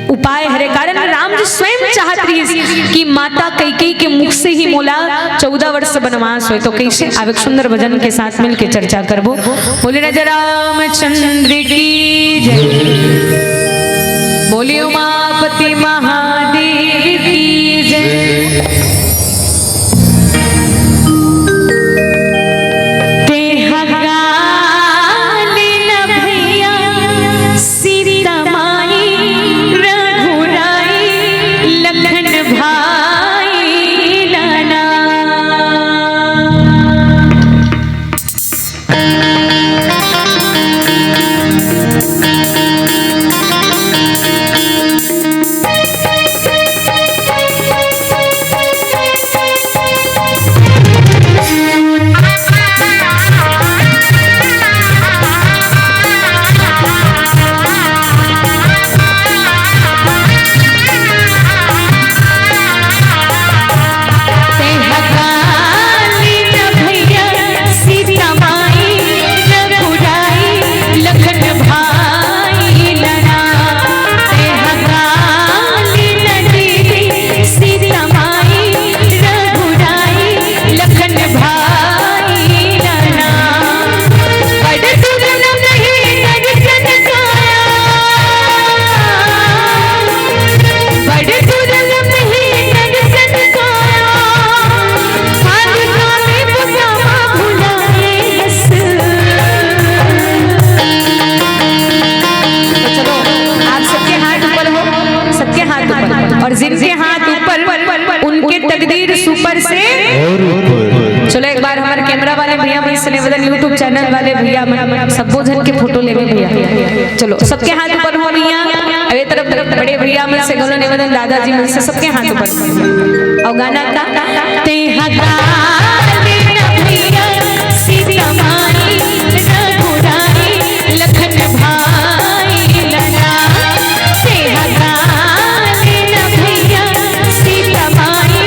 उपाय हरे कारण राम जी स्वयं चाहत रही कि माता कैकेयी के मुख से ही मोला 14 वर्ष वनवास हो। तो कैसे अब एक सुंदर भजन के साथ मिल के चर्चा करबो। बोले राजा रामचंद्र की जय बोले उमापति महादेव की जय। और जिनके हाथ ऊपर उनके तकदीर सुपर से। चलो एक बार हमारे कैमरा वाले भैया भाई से निवेदन यूट्यूब चैनल वाले भैया सब जन के फोटो लेवे भैया। चलो सबके हाथ ऊपर हो भैया अरे तरफ तरफ बड़े भैया में से गलो निवेदन दादाजी में से सबके हाथ ऊपर। और गाना का ते लखन भाई लगा से भैया सीता माई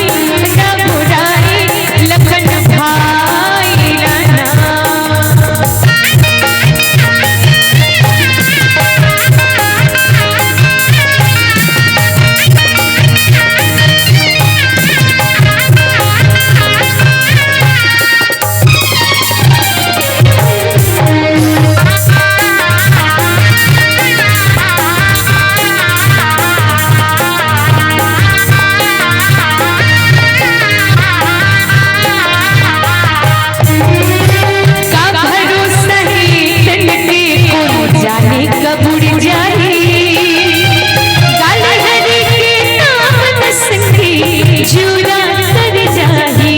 जुड़ा तर जाही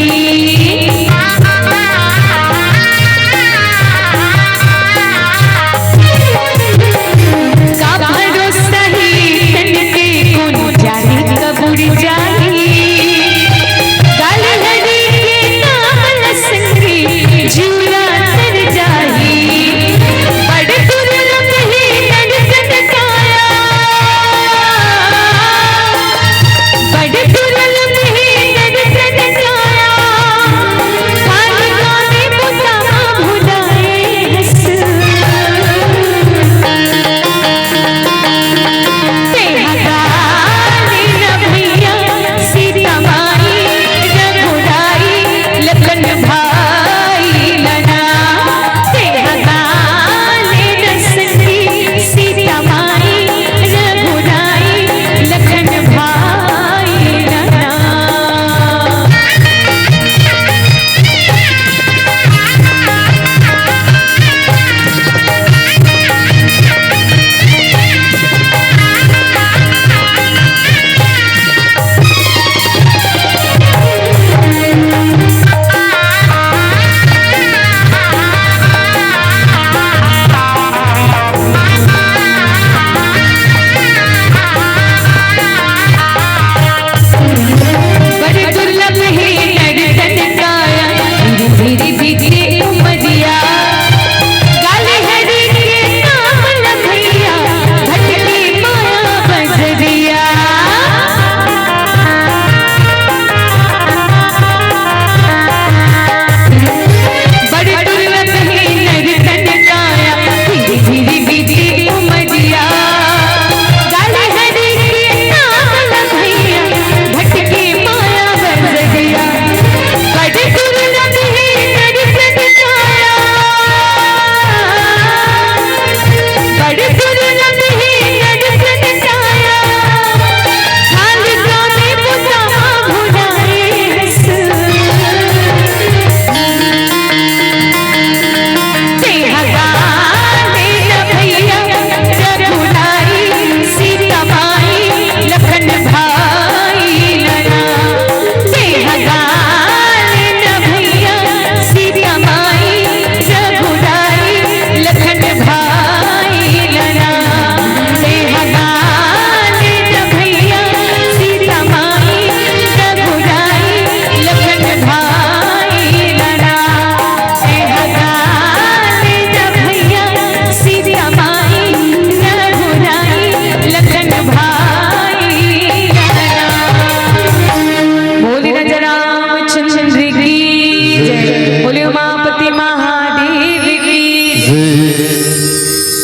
का भरोसा ही तन के कौन जाने कब उड़ जाही गाल हरी के नाम लसंगी जुड़ा तर जाही बड़ दुर्लभ ही नड़कन काया बड़ दुर्लभ ही नड़कन काया काल गाने बुझा भुलाए हंस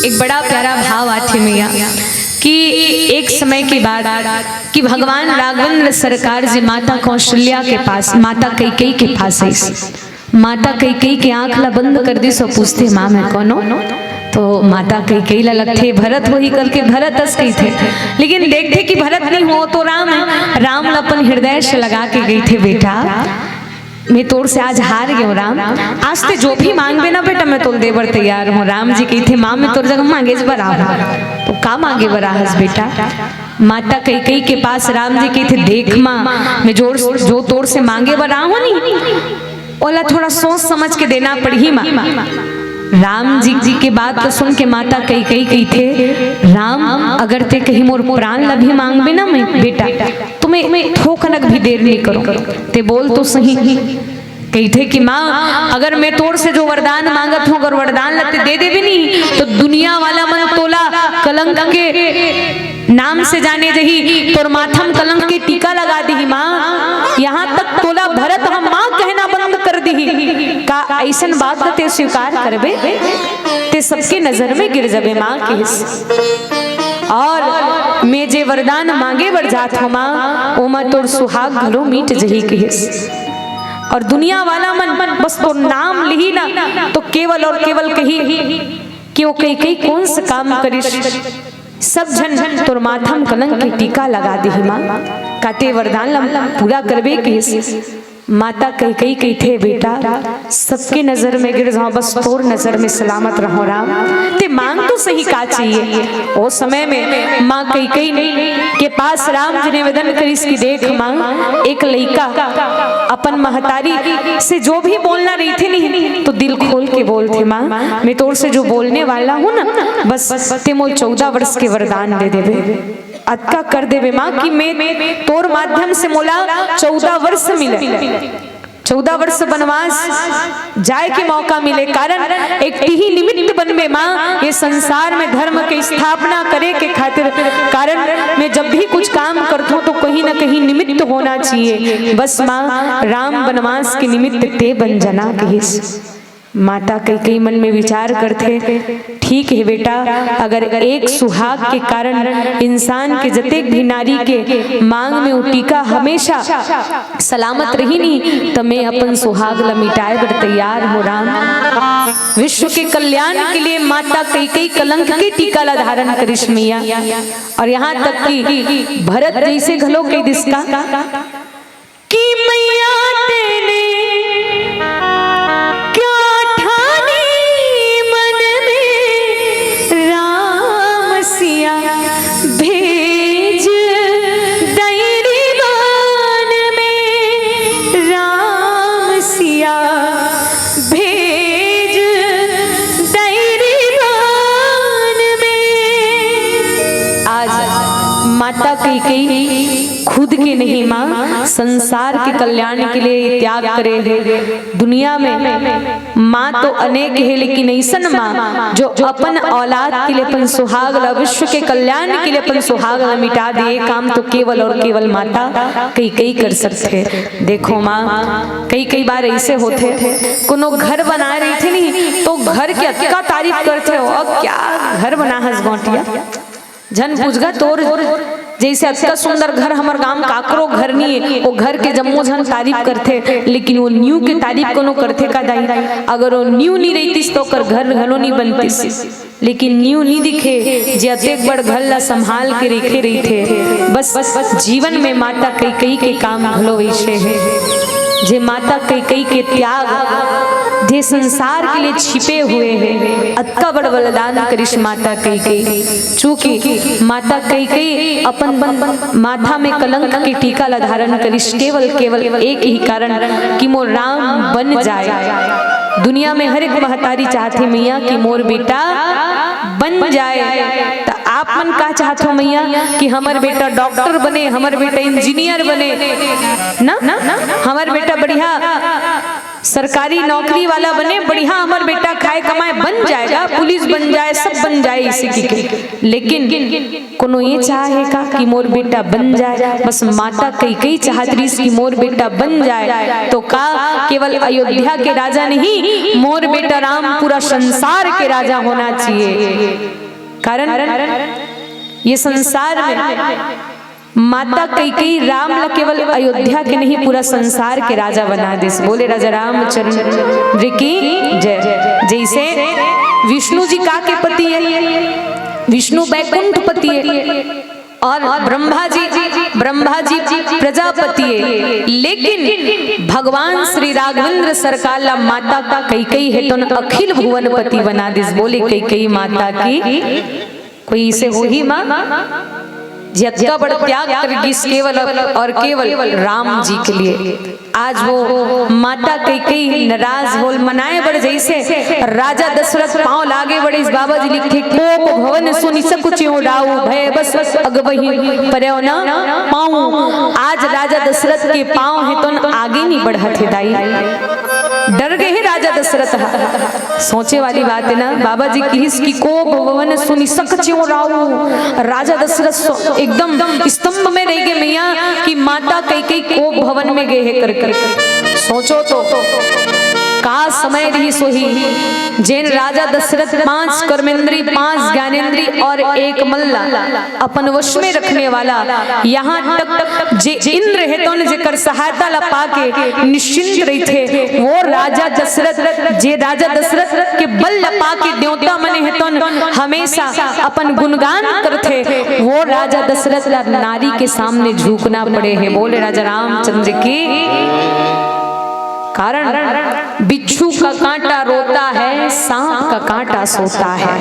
एक बड़ा प्यारा भाव आथे मैया कि एक समय की बात कि भगवान राघवेंद्र सरकार जी माता कौशल्या के पास माता कैकेयी के पास आई। माता कैकेयी के आंख ला बंद कर दी सो पूछते माँ मैं कौन हो। तो माता कैकेयी ला लगते भरत वही करके भरत हंस गई थे, लेकिन देखते कि भरत नहीं हो तो राम है। राम ला अपन हृदय से लगा के गई थे बेटा मैं तोर से आज हार गया हूँ राम, आज ते जो भी मांगबे ना बेटा मैं तोल देवर तैयार हूँ। राम जी कही थे माँ मैं तोर जगह मांगे बरा तो का मांगे बराहस बेटा। माता कैकेयी के पास राम जी कही थे देख माँ मैं जो तोर से मांगे बरा हूँ नी ओला थोड़ा सोच समझ के देना पड़ी माँ। राम जी के बात तो सुन के माता कैकेयी कही थे राम अगर ते कहीं मोर प्राण ला भी मांगबे ना मैं बेटा तुम्हें थोकनक भी देर नहीं करो ते बोल तो सही। कही थे कि माँ अगर मैं तोर से जो वरदान मांगत हूँ अगर वरदान लते दे भी नहीं तो दुनिया वाला मन तोला कलंक के नाम से जाने जही तोर माथम कलंक के टीका लगा दी माँ। यहाँ तक तोला भरत हम माँ कहना बंद कर दी का ऐसन बात ते स्वीकार करबे ते सबके नजर में गिर जाबे माँ के। और मैं जे वरदान मांगे बर जात हो माँ ओमा तोर सुहाग घलो मीट जही कहिस। और दुनिया वाला मन बस तो नाम लिही ना तो केवल और केवल कही कि वो कई कौन सा काम करिस सब जन तोर माथम कलंक की टीका लगा दी माँ काते वरदान पूरा करबे कहिस। माता कैकेयी कही थे बेटा सबके नजर में गिर जाओ बस तोर नजर में सलामत रहो राम। ते मांग तो सही का चाहिए। वो समय में माँ कैकेयी के पास राम जी निवेदन करी इसकी देख माँ एक लड़का अपन महतारी से जो भी बोलना रही थी नहीं तो दिल खोल के बोलते माँ मैं तोर से जो बोलने वाला हूँ ना बस ते मोल 14 वर्ष के वरदान दे देवे अक्का कर देवे माँ कि मैं तोर माध्यम से मोला 14 वर्ष मिले 14 वर्ष वनवास जाए के मौका मिले कारण एक ही निमित्त बनवे माँ ये संसार में धर्म की स्थापना करे के खातिर कारण मैं जब भी कुछ काम करता हूँ तो कहीं ना कहीं निमित्त होना चाहिए। बस माँ राम वनवास के निमित्त ते बन जना कहिस। माता कई मन में विचार करते ठीक है बेटा अगर एक सुहाग के कारण इंसान के जतेक भी नारी के मांग में उटीका हमेशा सलामत रही नहीं तो मैं अपन सुहाग ला मिटाए बर तैयार हो राम। विश्व के कल्याण के लिए माता कई कलंक के टीका ला धारण करिस मैया और यहाँ तक कि भरत जैसे घलो कई दिसका कि मैया तेने भेज दैरी बान में राम सिया भेज दैरी बान में। आज माता कैकेयी खुद के नहीं माँ संसार के कल्याण के लिए त्याग करे है। दुनिया में माँ तो अनेक है लेकिन ऐसन माँ जो अपन औलाद के लिए अपन सुहाग ला विश्व के कल्याण के लिए अपन सुहाग ला मिटा दिए काम तो केवल और केवल माता कैकेयी कर सकते। देखो माँ कई बार ऐसे होते कोनो घर बना रही थी नहीं तो घर के अक्का तारीफ करते हो अब क्या घर बना हस गौटिया जन पूछगा तोर जैसे अच्छा सुंदर घर हमार गांव काकरो घर नहीं है वो घर के जम्मो जन तारीफ करते लेकिन वो न्यू के तारीफ कोनो करते का दाई अगर वो न्यू नहीं रहतीस तो कर घर घलो नहीं बनतीस लेकिन न्यू नहीं दिखे जे अतेक बड़ घर ला संभाल के रखे रही थे। बस जीवन में माता कैकेयी के काम घलो वैसे है जे माता कैकेयी के त्याग जे संसार के लिए छिपे हुए हैं अत्का बड़ बलिदान करिस माता कैकेयी। चूंकि माता कैकेयी अपन माथा में कलंक के टीका ला धारण करिस केवल एक ही कारण कि मोर राम बन जाए। दुनिया में हर एक महतारी चाहती मैया कि मोर बेटा बन जाए तो आप मन का चाहते हो मैया कि हमार बेटा डॉक्टर बने हमार बेटा इंजीनियर बने ना हमार बेटा बढ़िया सरकारी नौकरी वाला बने बढ़िया हमार बेटा खाए कमाए बन जाएगा पुलिस बन जाए सब बन जाए इसी के लेकिन कोनो ये चाहेगा कि मोर बेटा बन जाए। बस माता कैकेयी चाहती कि मोर बेटा बन जाए तो का केवल अयोध्या के राजा नहीं मोर बेटा राम पूरा संसार के राजा होना चाहिए। कारण ये संसार में माता कैकेयी राम ला केवल अयोध्या के नहीं पूरा संसार के राजा बना दे। बोले राजा रामचंद्र की जय। जैसे विष्णु जी का के पति है विष्णु बैकुंठ पति है और ब्रह्मा जी प्रजापति है लेकिन भगवान श्री राघवेंद्र सरकार ला माता का कैकेयी है तो अखिल भुवन पति बना दे। बोले कैकेयी माता की कोई इसे हो ही माँ जितना बड़ा त्याग कर केवल और केवल राम जी के लिए। आज वो माता कैकेयी नाराज होल मनाए बड़ जैसे राजा दशरथ पांव लागे बड़े इस बाबा जी लिखे कोप भवन सुनि सब कुछ उड़ाऊ भय बस अगबही परयो ना पाऊं। आज राजा दशरथ के पांव है तो आगे नहीं बढ़ते दाई डर गए हैं राजा दशरथ। सोचे वाली बात है ना बाबा जी की इसकी कोप भवन सुनि सब कुछ उड़ाऊ। राजा दशरथ एकदम स्तंभ में रह गए मैया कि माता कैकेयी कोप भवन में गए है कर सोचो तो का समय रही सोही जैन राजा दशरथ 5 कर्मेंद्री 5 ज्ञानेंद्री और 1 मल्ला अपन वश में रखने वाला यहाँ तक जे इंद्र है तो जेकर सहायता ला पाके निश्चिंत रही थे वो राजा दशरथ जे राजा दशरथ के बल ला पाके देवता मने है तो हमेशा अपन गुणगान करते वो राजा दशरथ नारी के सामने झुकना पड़े है। बोले राजा रामचंद्र की कारण बिच्छू का कांटा रोता है, सांप का कांटा सोता है।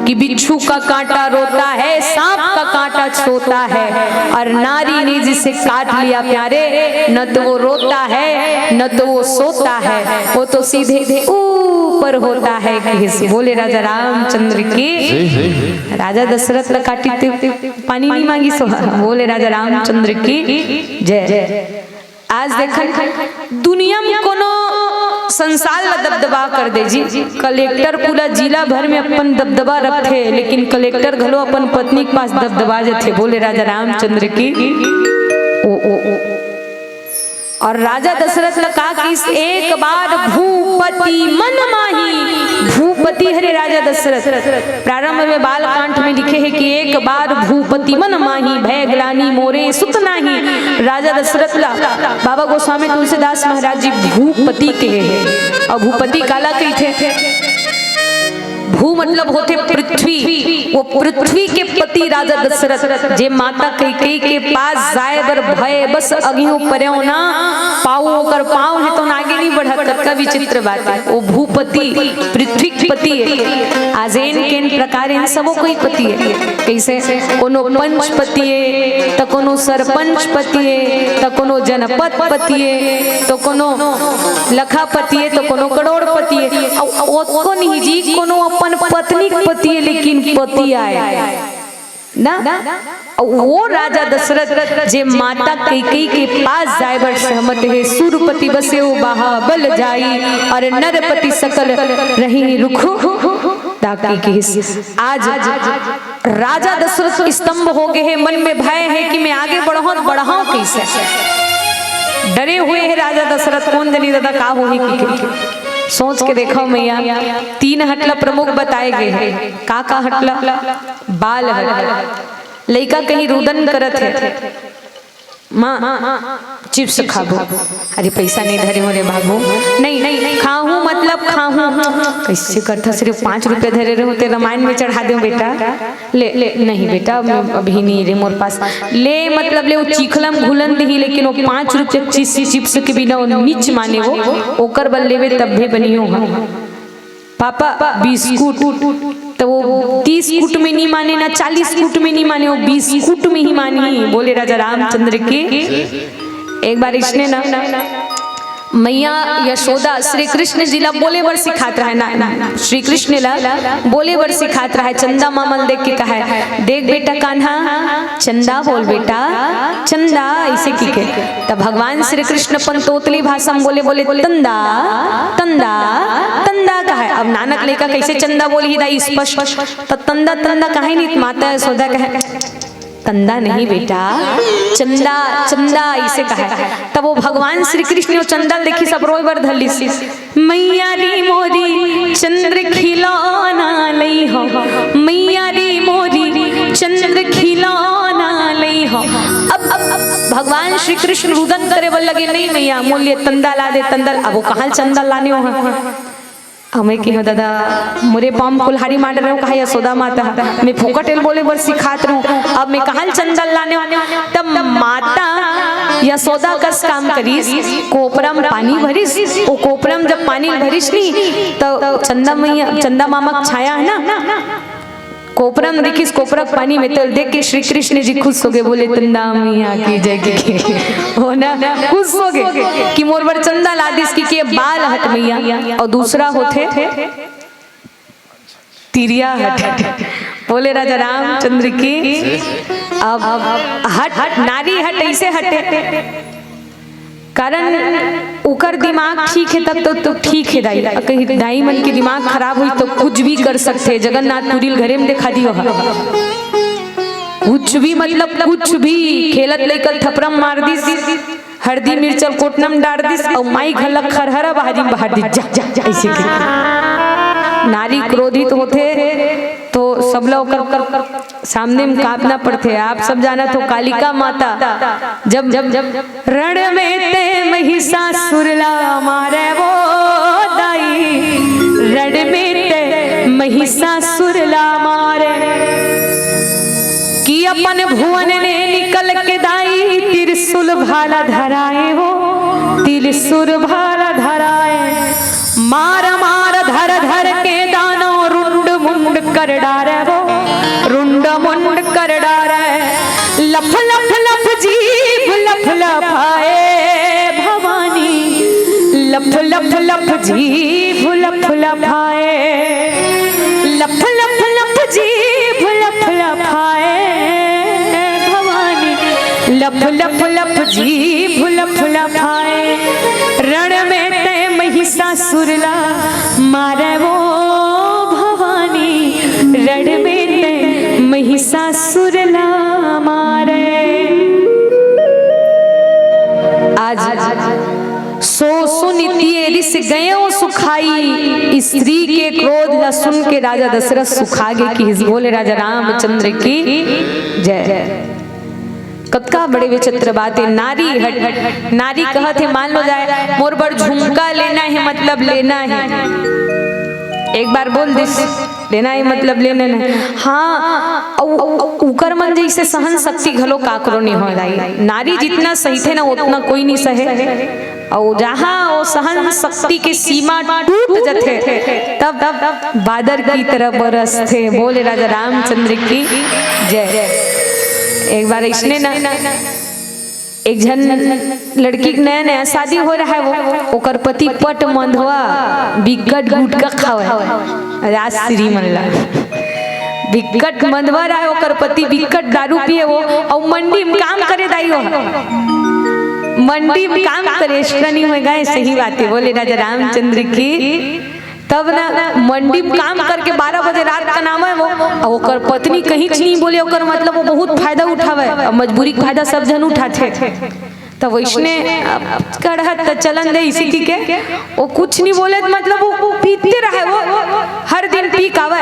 कि बिच्छू का कांटा रोता है, सांप का कांटा सोता है, और नारी ने जिसे काट लिया प्यारे, न तो वो रोता है न तो वो सोता है, वो तो सीधे ऊपर होता है। कि बोले राजा रामचंद्र की। राजा दशरथ ने काटी थे, पानी नहीं मांगी सो। बोले राजा रामचंद्र की जय। आज देखा दुनिया में कोनो संसार ला दबदबा कर दे जी। कलेक्टर पूरा जिला भर में अपन दबदबा रखे, लेकिन कलेक्टर घलो अपन पत्नी के पास दबदबा जथे। बोले राजा रामचंद्र की ओ। और राजा दशरथ ने कहा कि एक बार भूपति मन माही। भूपति हरे राजा दशरथ। प्रारंभ में बालकांड में लिखे हैं कि एक बार भूपति मन माही, भय ग्लानि मोरे सुत नाही। राजा दशरथ ला बाबा गोस्वामी तुलसीदास महाराज जी भूपति कहे हैं। और भूपति काला कही थे। भू मतलब होते पृथ्वी, वो पृथ्वी के पति राजा दशरथ जे माता कैकेयी के पास जाए बर भय बस अगियो पर्यो ना पाऊ ओकर पाँव है तो आगे नहीं बढ़ा। कतका विचित्र बात है। वो भूपति पृथ्वी के पति है। आज इन केन प्रकार इन सबो कोई पति है। कैसे कोनो पंचपति है, तो कोनो सरपंच पति है, तो कोनो जनपद पति है, तो कोनो लखापति है, तो कोनो करोड़पति है। और नहीं जी कोनो अपन पत्नी पति है, लेकिन पति आए ना। वो राजा दशरथ जे माता कैकेयी के पास जाए बर सहमत है। सूरपति बसे बाहुबल जाई, और नरपति सकल रही रुख ताकि की। आज राजा दशरथ स्तंभ हो गए हैं, मन में भय है कि मैं आगे बढ़ाऊं कैसे। डरे हुए हैं राजा दशरथ, कौन जानी दादा का होही की। सोच के देखो मैया, 3 हटला प्रमुख बताए गए हैं। का हटला? बाल हटला। लड़का कहीं रुदन करत है, माँ चिप्स खाबो। अरे पैसा नहीं धरे हो रे बाबू। नहीं खाऊं मतलब खाऊं। कैसे करता? सिर्फ 5 रुपए धरे रहे होते, रामायण में चढ़ा दो बेटा। ले नहीं बेटा अभी नहीं रे मोर पास। ले मतलब ले वो चीखलम घुलन दी, लेकिन वो 5 रुपए चिप्स के बिना वो नीच माने वो ओकर बल लेवे तब भी बनियो। पापा बिस्कुट, तो वो 30 कूट में नहीं माने ना 40 कूट में नहीं माने, वो 20 कूट में ही मानी। बोले राजा रामचंद्र की। एक बार इसने ना मैया यशोदा श्री कृष्ण जी ला बोले बर सिखात रहा है ना। श्री कृष्ण ला बोले बर सिखात रहा है। चंदा मामल देख के कहा है, देख बेटा कान्हा चंदा बोल बेटा चंदा ऐसे की के। तब भगवान श्री कृष्ण अपन तोतली भाषा में बोले तंदा तंदा तंदा कहा है। अब नानक लेका कैसे चंदा बोली ही स्पष्ट, तो तंदा तंदा कहे नहीं। माता यशोदा कहे तंदा नहीं बेटा चंदा चंदा ऐसे कहा। तब वो भगवान श्री कृष्ण चंदा देखी सब रोई बर धली। मैया री मोरी चंद्र खिलौना लई हो, मैया री मोरी चंद्र खिलौना लई हो। अब भगवान श्री कृष्ण रुदन करे बोल लगे, नहीं मैया मूल्य तंदा ला दे तंदा। अब वो कहाँ चंदा लाने हो? हमें की हो दादा मुरे पाम कुल्हाड़ी मार रहे हो कहा यशोदा माता, मैं फोकटेल बोले बर सिखात रहूं। अब मैं कहाँ चंदन लाने? तब माता यशोदा कस काम करीस, कोपरम पानी भरीस। वो कोपरम जब पानी भरीस नहीं तो चंदा मैया चंदा मामा छाया है ना, कोपरम देखिस कोपरक पानी में तल देख के श्री कृष्ण जी खुश हो गए। बोले तंदा मैया की जय की हो ना, खुश हो गए कि मोर बर चंदा ला दिस की बाल हट मैया। और दूसरा होते तिरिया हट। बोले राजा रामचंद्र की। अब हट नारी हट ऐसे हटे कारण उकर दिमाग ठीक है तब तो ठीक है। दाई कहीं दाई मन के दिमाग खराब हुई तो कुछ भी कर सकते। जगन्नाथ पुरी घरे में दिखा दियो कुछ भी मतलब कुछ भी खेलत लेकर थपरम मार दी, हल्दी मिर्चल कोटनम डाल दी और माई घलक खरहरा भाजी में बाहर दी जा ऐसे। नारी क्रोधित होते तो सब लोग सामने में कांपना पड़ते। आप सब जाना तो कालिका माता जब रण में ते महिषासुर ला मारे वो दाई, रण में ते महिषासुर ला मारे कि अपन भुवन ने निकल के दाई त्रिशूल भाला धराए वो त्रिशूल भाला मार मार धर धर के दानो रुंड मुंड कर डारे वो, रुंड मुंड कर डारे। लफ लफ लफ जीभ लफ लफाए भवानी, लफ लफ लफ जीभ लफ लफाए, लफ लफ लफ जीभ लफ लफाए भवानी, लफ लफ लफ जीभ लफ लफाए। रण में तय महिषासुरला मारे वो भवानी, रण में तय महिषासुरला मारे। आज सो सुनितिये रिस गयो सुखाई, स्त्री के क्रोध न सुन के राजा दशरथ सुखा गे की बोले राजा रामचंद्र की जय। कतका बड़े विचित्र बात है। नारी हट नारी कहत है, मान लो जाए मोर बड़ झुमका लेना है मतलब लेना है, एक बार बोल दिस लेना है मतलब लेना है। हाँ उकर मन जैसे सहन शक्ति घलो काकरो नहीं हो जाई। नारी जितना सही थे ना उतना कोई नहीं सहे, और जहाँ वो सहन शक्ति की सीमा टूट जाते तब बादर की तरह बरसते। बोले राजा रामचंद्र की जय। एक बार इसने ना एक जन लड़की के नया नया शादी हो रहा है, वो ओकर पति पट मंधवा बिकट गुटका खावे राज श्री मनला, बिकट मंधवा रहा ओकर पति बिकट दारू पिए वो, और मंडी में काम करे दाई हो, मंडी में काम करे एक्स्ट्रा नहीं होगा। सही बात है। बोले राजा रामचंद्र की तब ना मंडी में काम करके 12 बजे रात का नाम है वो, और ओकर पत्नी कहीं नहीं बोले, ओकर मतलब वो बहुत फायदा उठावे, मजबूरी का फायदा सब जन उठाते। तो वैसने कड़हत चलन दे इसी की के वो कुछ नहीं बोले, मतलब वो पीते रहे, वो हर दिन पी कावे,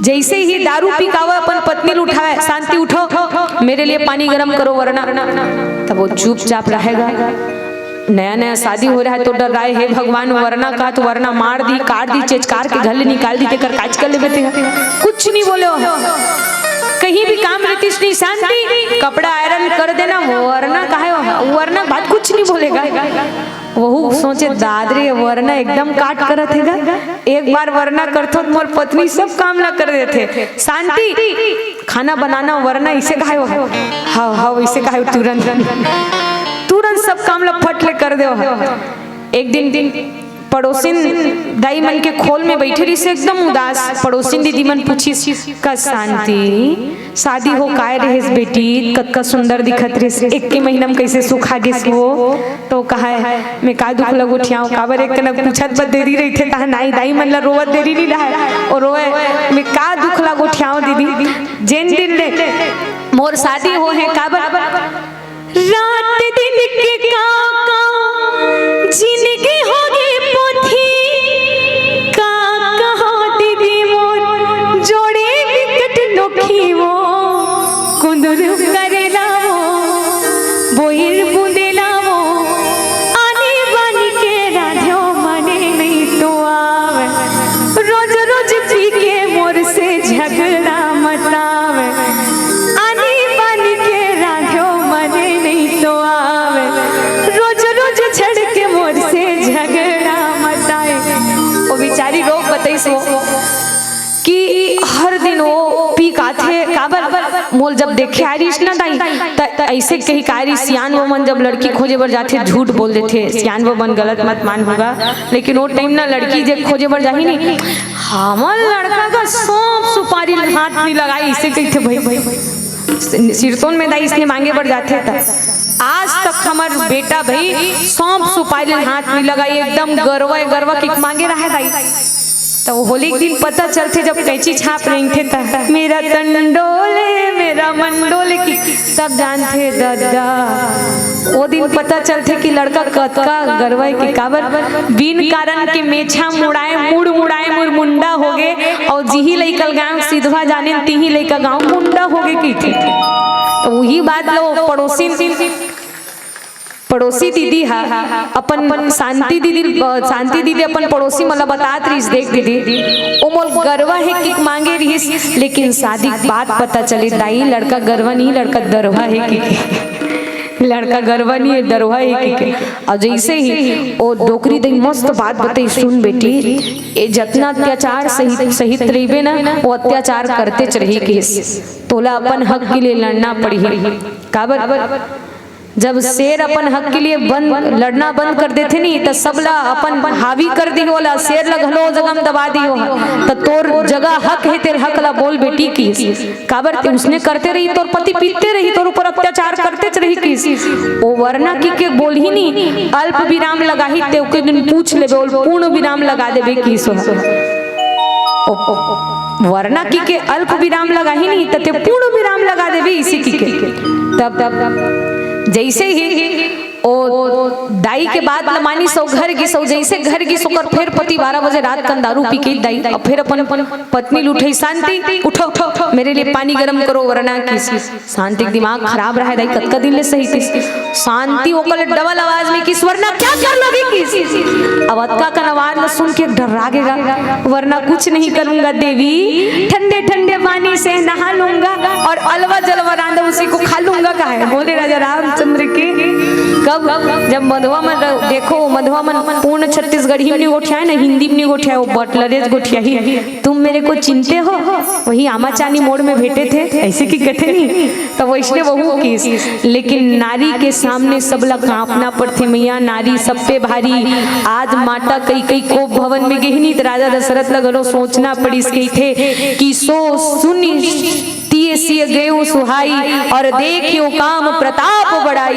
जैसे ही दारू पी कावे अपन पत्नी उठावे, शांति उठो मेरे लिए पानी गर्म करो वरना, तब वो चुपचाप रहेगा। नया नया शादी हो रहा है तो डर रहा है, हे भगवान वरना का तो वरना मार दी काट दी चेचकार के घर निकाल दी कर काज कर ले बेटे, कुछ नहीं बोले हो। कहीं भी काम रहती नहीं, शांति कपड़ा आयरन कर देना, वरना का है वरना बात कुछ नहीं बोलेगा। वह सोचे दादरे वरना एकदम काट करत हैगा, एक बार वरना करतो मोर पत्नी सब काम ला कर देते। शांति खाना बनाना वरना इसे कहा हाँ हाँ इसे कहा तुरंत तुरंत सब काम ला फट ले कर दे। एक दिन पड़ोसिन दाई मन के खोल में बैठे रही से एकदम उदास। पड़ोसिन दीदी मन पूछी का शांति शादी हो काय रहे बेटी, कतका सुंदर दिखत रहे, एक के महीना में कैसे सुखा गेस वो, तो कहा है मैं का दुख लगो ठियाओ काबर एक कनक पूछत बद देरी रही थे कहा नाई दाई मन ला रोवत देरी नहीं रहा, और रोए मैं का दुख लगो ठियाओ दीदी, जेन दिन ले मोर शादी हो है काबर रात दिन के का जिंदगी होगी पोथी का कहो दीदी मोर जोड़े विकट नोखी वो कुंदर करेला वो बोहिर बुंदेला वो आने वाली के राधियो मने नहीं तो आवे, रोज रोज पी के मोर से झगड़ा मतावे, आने वाली के राधियो मने नहीं तो आवे, रोज रोज छड़ के मोर से झगड़ा मताए। वो बेचारी रोग बताई सो कि हर दिन वो पी काथे काबर मोल जब देखे आरिश ना दाई ऐसे कही कारी सियान वो मन जब लड़की खोजे बर जाते झूठ बोल देते, सियान वो मन गलत मत मान होगा, लेकिन वो टाइम ना लड़की जब खोजे बर जाही नहीं हमर लड़का का सौंप सुपारी हाथ नहीं लगाई इसे कहते भाई भाई सिरतोन में दाई इसलिए मांगे बर जाते था। आज तक हमार बेटा भाई सौंप सुपारी हाथ नहीं लगाई, एकदम गरवा की मांगे रहा है दाई। तो होली के दिन पता चलते जब कैची छाप रही थे तब मेरा तंडोले मेरा मंडोले की सब जानते दादा। वो दिन पता चलते कि लड़का कतका गरवाई की काबर बिन कारण के मेछा मुड़ाए मुड़ मुंडा हो गए, और जिही लइकल गांव सीधवा जाने तिही लइका गांव मुंडा हो गए की थी। तो वही बात लो पड़ोसी दीदी हा अपन शांति दीदी अपन पड़ोसी मला बतात रही देख दीदी ओ मोल गरवा है कि मांगे रही, लेकिन शादी बात पता चली दाई लड़का गरवा नहीं लड़का दरवा है कि लड़का गरबा नहीं है, डरवा है के। और जैसे ही वो डोकरी दई मस्त बात बताई, सुन बेटी, ये जितना अत्याचार सहित रहीबे ना, वो अत्याचार करते रही के तोला अपन हक के लिए लड़ना पड़ी है। काबर जब शेर अपन हक के लिए लड़ना बंद कर देते नहीं तो सबला अपन हावी कर दी होला, शेर लगलो जगह दबा दी हो तो तोर जगह हक है, तेरे हक ला बोल बेटी की। काबर ते उसने करते रही, तोर पति पीते रही, तोर ऊपर अत्याचार करते रही की। वो वरना की के बोल ही नहीं, अल्प विराम लगा ही ते के दिन पूछ ले, बोल पूर्ण विराम लगा देबे की सो। वरना की के अल्प विराम लगा ही नहीं तो पूर्ण विराम लगा देबे इसी की के। तब जैसे ही ओ दाई के बाद लमानी सो घर की सो, जैसे घर की सोकर फिर पति 12 बजे रात का दारू पी के दाई और फिर अपन पत्नी लुठाई, शांति उठो उठो मेरे लिए पानी गरम करो, वरना की शांति दिमाग खराब रहा है दाई कतका दिन ले सही थी। शांति ओकल डबल आवाज में किस, वरना क्या कर लोगी किस। अब अतका का आवाज सुन के डर लागेगा, वरना कुछ नहीं करूंगा देवी, ठंडे ठंडे पानी से नहा लूंगा और अलवा जलवा रांधा उसी को खा लूंगा। का है बोले राजा रामचंद्र के। कब जब मधुआ मन देखो, मधुआ मन पूर्ण छत्तीसगढ़ी में गोठिया है ना, हिंदी में गोठिया, वो बटलरेज गोठिया ही। तुम मेरे को चिंते हो, वही आमाचानी मोड़ में भेटे थे, ऐसे की कथे नहीं तो वैष्णव बहू की। लेकिन नारी के सामने सबला कांपना पड़ते मैया, नारी सब पे भारी। आज माता कई कई को भवन में गहनी तो राजा दशरथ लगलो सोचना पड़ी इसके थे कि सो सुनी तिये गए सुहाई और देखियो काम प्रताप बढ़ाई।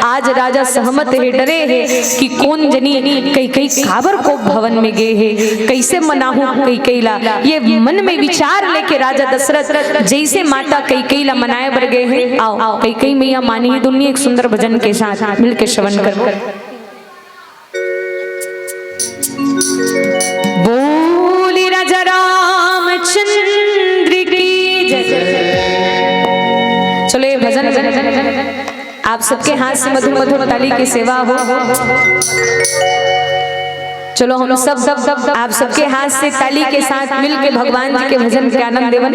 आज राजा सहमत है, डरे है कि कौन जनी कई कई काबर को भवन में गए है, कैसे मनाहूं कई कैला। ये मन में विचार लेके राजा दशरथ जैसे माता कई कैला मनाए बर गए हैं। आओ कई कई मैया मानी ही दुनिया एक सुंदर भजन के साथ मिलकर श्रवण कर। बोली राजा रामचंद्र की जय। चलो ये भजन आप सबके हाथ से मधुर मधुर ताली की सेवा हो। चलो हम सब आप सबके हाथ से ताली के साथ मिलके भगवान जी के भजन के आनंद देवन।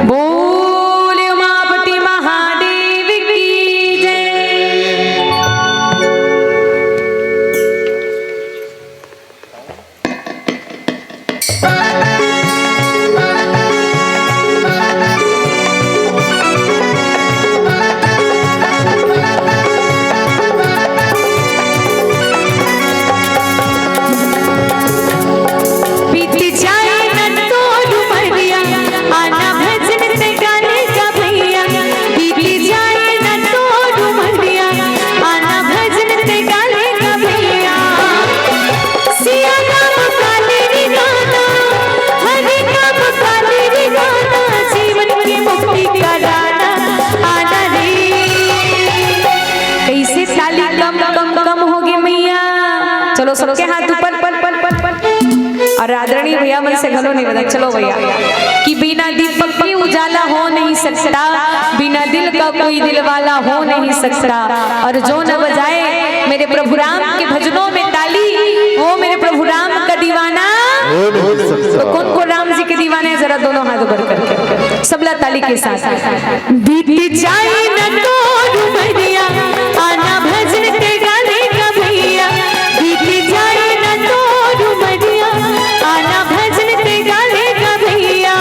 बोले उमापति महादेव की जय। चलो सबके हाथ ऊपर और आदरणीय भैया मन से घलो निवेदन। चलो भैया कि बिना दीपक के उजाला हो नहीं सकता, बिना दिल का कोई दिल वाला हो नहीं सकता। और जो न बजाए मेरे प्रभु राम के भजनों में ताली, वो मेरे प्रभु राम का दीवाना। तो कौन को राम जी के दीवाने, जरा दोनों हाथ ऊपर करके सबला ताली के साथ। बीत जाए न तो डुबरिया आना भजन के गाने का भैया, बीत जाए न तो डुबरिया आना भजन के गाने का भैया।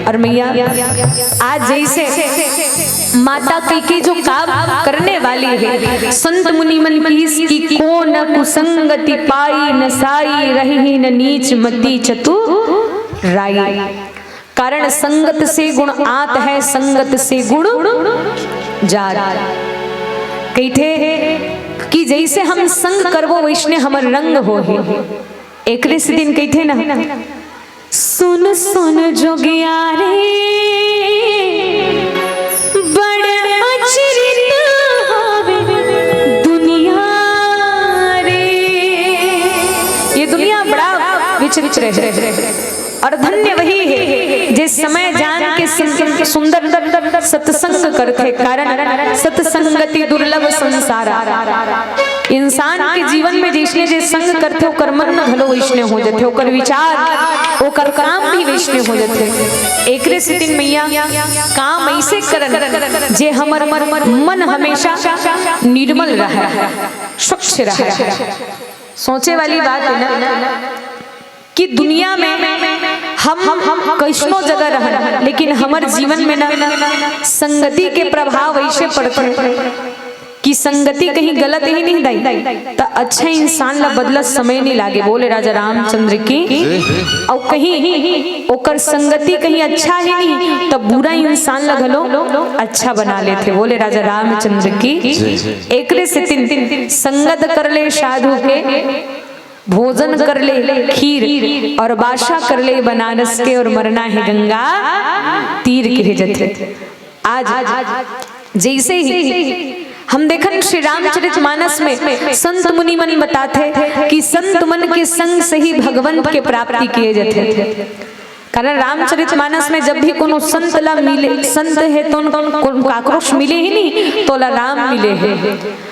और मैया आज जैसे माता कैकेयी जो काम करने वाली है, संत मुनि मन की को न कुसंगति पाई न साई, रही न नीच मति चतुराई। कारण संगत से गुण आत है, संगत से गुण जात। कहते कि जैसे हम संग करवो वैसने हमर रंग हो है। एक दिन कहते ना, सुन सुन जोगिया रे बड़ अचरित हवे दुनिया रे। ये दुनिया बड़ा विचित्र है और धन्य वही है जिस समय जान के सुंदर सत्संग करते। कारण सत्संगति दुर्लभ संसारा। इंसान के जीवन में जिसने जे संग करते ओकर मन भलो वैष्णव हो जाते, ओकर विचार ओकर काम भी वैष्णव हो जाते। एकरे से दिन मैया काम ऐसे करन जे हमर मन हमेशा निर्मल रहे, स्वच्छ रहे। सोचे वाली बात है ना कि दुनिया में हम कैसनो जगह रह, लेकिन हमारे जीवन में ना संगति के प्रभाव ऐसे पड़ते हैं कि संगति कहीं गलत ही नहीं दाई तो अच्छा इंसान ला बदला समय नहीं लागे। बोले राजा रामचंद्र की। और कहीं ओकर संगति कहीं अच्छा ही नहीं तब बुरा इंसान ला घलो अच्छा बना लेते। बोले राजा रामचंद्र की। एकरे से तीन संगत कर ले साधु के, भोजन कर ले खीर और बादशाह कर ले बनारस के, और मरना है गंगा तीर के जथे। आज जैसे ही हम देखन श्री रामचरितमानस में संत मुनि मन बताते कि संत मन के संग से ही भगवंत के प्राप्ति किए जाते थे। कारण रामचरितमानस में जब भी कोनो संत ला मिले, संत है तो उनको आक्रोश मिले ही नहीं तो ला राम मिले है।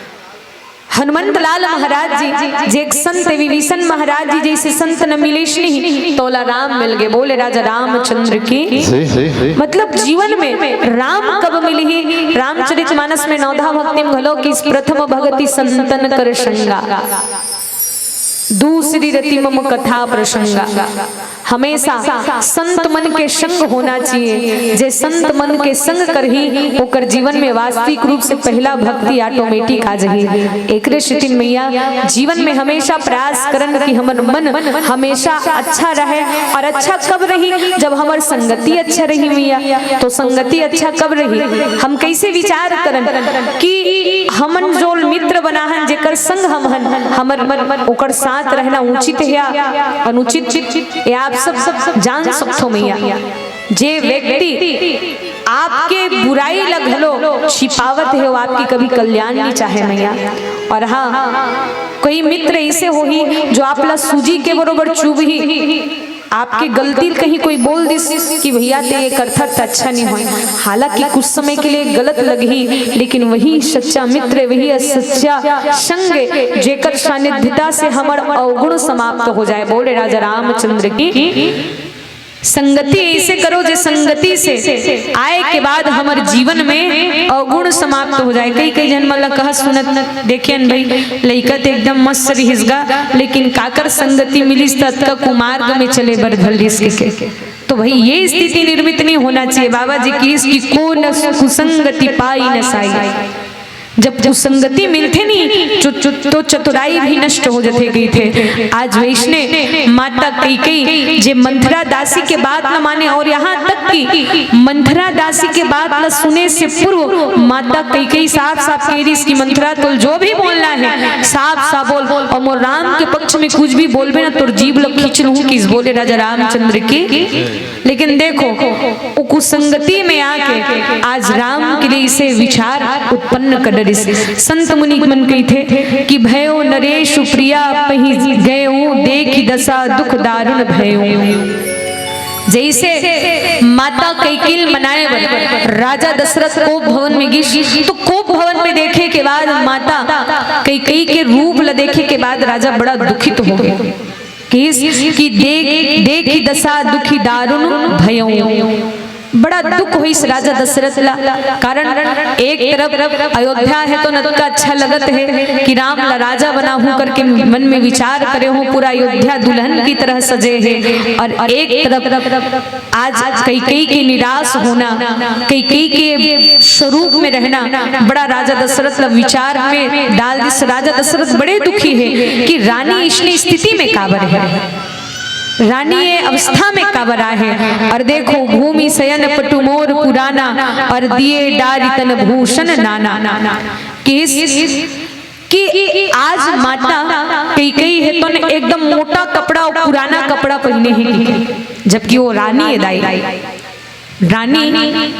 हनुमंत लाल महाराज जी जे एक संत विभीषण महाराज जी जैसे संत न मिलेश नहीं तोला राम मिल गए। बोले राजा रामचंद्र की। मतलब जीवन में राम कब मिली ही। रामचरितमानस में नौधा भक्ति में घलो कि प्रथम भगति संतन कर संगा, दूसरी रति मम कथा प्रसंगा। हमेशा संत मन के संग होना चाहिए। जे संत मन के संग कर ही ओकर जीवन में वास्तविक रूप से पहला भक्ति ऑटोमेटिक आ जाही। एकरे श्री मैया जीवन में हमेशा प्रयास करन कि हमर मन हमेशा अच्छा रहे। और अच्छा कब रही? जब हमर संगति अच्छा रही मैया। तो संगति अच्छा कब रही? हम कैसे विचार करन कि हमन जो मित्र बना हन जेकर संग हम हन, हमर ओकर साथ रहना उचित है या अनुचित, ये आप सब जान सकते मैया। जे व्यक्ति आपके बुराई लगलो छिपावत है वो आपकी कभी कल्याण नहीं चाहे मैया। और हाँ, कोई मित्र ऐसे हो ही जो आप ला सूजी के बरोबर चुभ ही आपकी गलती कहीं कोई बोल दिस कि भैया ते ये करथत अच्छा नहीं हो, हालांकि कुछ समय के लिए गलत लगी, लेकिन वही सच्चा मित्र, वही सच्चा संग जेकर सानिध्यता से हमार अवगुण समाप्त हो जाए। बोले राजा रामचंद्र की। संगति ऐसे करो जे संगति से आए के बाद हमारे जीवन में अवगुण समाप्त हो जाए। कई कई जन्म ला कहा सुनत देखियन भाई लइका ते एकदम मस्त रिहिसगा, लेकिन काकर संगति मिलिस तत का कुमार्ग में चले बरधल के। तो भाई ये स्थिति निर्मित नहीं होना चाहिए। बाबा जी की इसकी को न कुसंगति पाई न साई। जब कुसंगति मिलते नहीं तो चतुराई भी नष्ट हो जाते गई थे। आज वैष्णे माता कैकेयी जे मंथरा दासी के बात न माने, और यहाँ तक कि मंथरा दासी के बात न सुने से पूर्व माता कैकेयी साफ साफ कह रही इसकी मंथरा तो जो भी बोलना है साफ साफ बोल, और मोर राम के पक्ष में कुछ भी बोलबे ना तो जीभ लग खींच लूं किस। बोले राजा रामचंद्र की। लेकिन देखो कुसंगति में आके आज राम के लिए इसे विचार उत्पन्न कर संत मुनि मन कही थे कि भयो नरेश प्रिया पही गयो, देखी दशा दुख दारुण भयो। जैसे माता कैकेयी मनाए राजा दशरथ कोप भवन में गई, तो कोप भवन में देखे के बाद माता कैकेयी के रूप ला देखे के बाद राजा बड़ा दुखित हो गए कि देखी दशा दुखी दारुण भयो। बड़ा दुख हुई इस राजा दशरथ ला, कारण एक तरफ अयोध्या है तो नत का अच्छा लगत है कि राम ला राजा बना हूं करके मन में विचार करे हो, पूरा अयोध्या दुल्हन की तरह सजे है। और एक तरफ आज कैकेयी के निराश होना, कैकेयी के स्वरूप में रहना बड़ा राजा दशरथ ला विचार में डाल दिस। राजा दशरथ बड़े दुखी है कि रानी इसने स्थिति में काबर है, रानी ये अवस्था में काबरा है। और देखो भूमि शयन पटु मोर पुराना और दिए डारी तन भूषण नाना, कि आज माता कैकेयी है तो एकदम मोटा कपड़ा और पुराना कपड़ा पहने हैं, जबकि वो रानी है दाई, रानी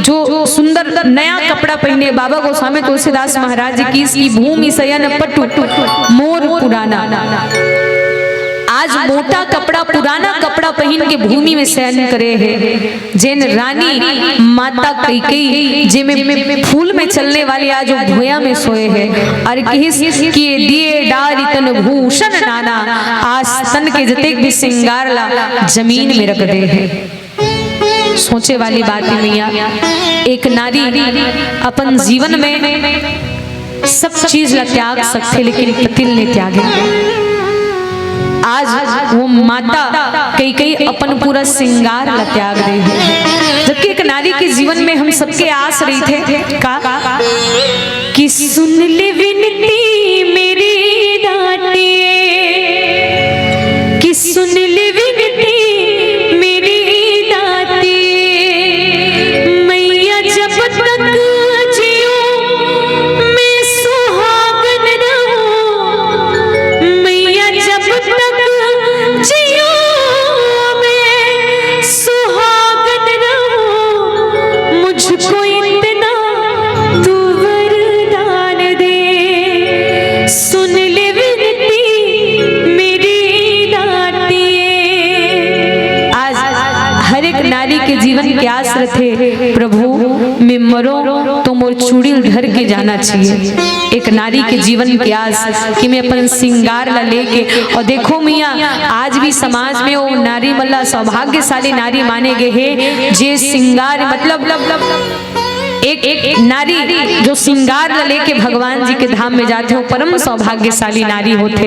जो सुंदर नया कपड़ा पहने। बाबा गोस्वामी तुलसीदास महाराज की इसकी भूमि शयन पटु मोर पुराना, आज मोटा कपड़ा पुराना कपड़ा पहन के भूमि में शयन करे है। जैन रानी माता कैकेयी जे में फूल में चलने वाली आज भूया में सोए है। और किस के दिए डारी तन भूषण नाना, आज तन के जतेक भी श्रृंगार ला जमीन में रख दे है। सोचे वाली बात है मैया, एक नारी अपन जीवन में सब चीज ला त्याग सकते, लेकिन पतिल ने त्यागे। आज वो माता कैकेयी अपन पूरा श्रृंगार ला त्याग रही है, जबकि एक नारी के जीवन में हम सबके आस रही थे का कि सुन ले विनती मेरी डांटिए, कि सुन ले विनती मेरी डांटिए, मैया जब तक जियो मैं सुहागन रहूं, मैया जब तक जियो मैं सुहागन रहूं, मुझको इतना तू वरदान दे, सुन ले विनती मेरी डांटिए। आज हर एक नारी के जीवन के आस रखे, प्रभु मैं मरो तो मोर चूड़िल धर के जाना चाहिए। एक नारी के जीवन की आस कि मैं अपन श्रृंगार ला लेके। और देखो मियाँ, आज भी समाज में वो नारी मल्ला सौभाग्यशाली नारी माने गए हैं जे श्रृंगार मतलब एक नारी जो श्रृंगार ला लेके भगवान जी के धाम में जाते हो, परम सौभाग्यशाली नारी होते,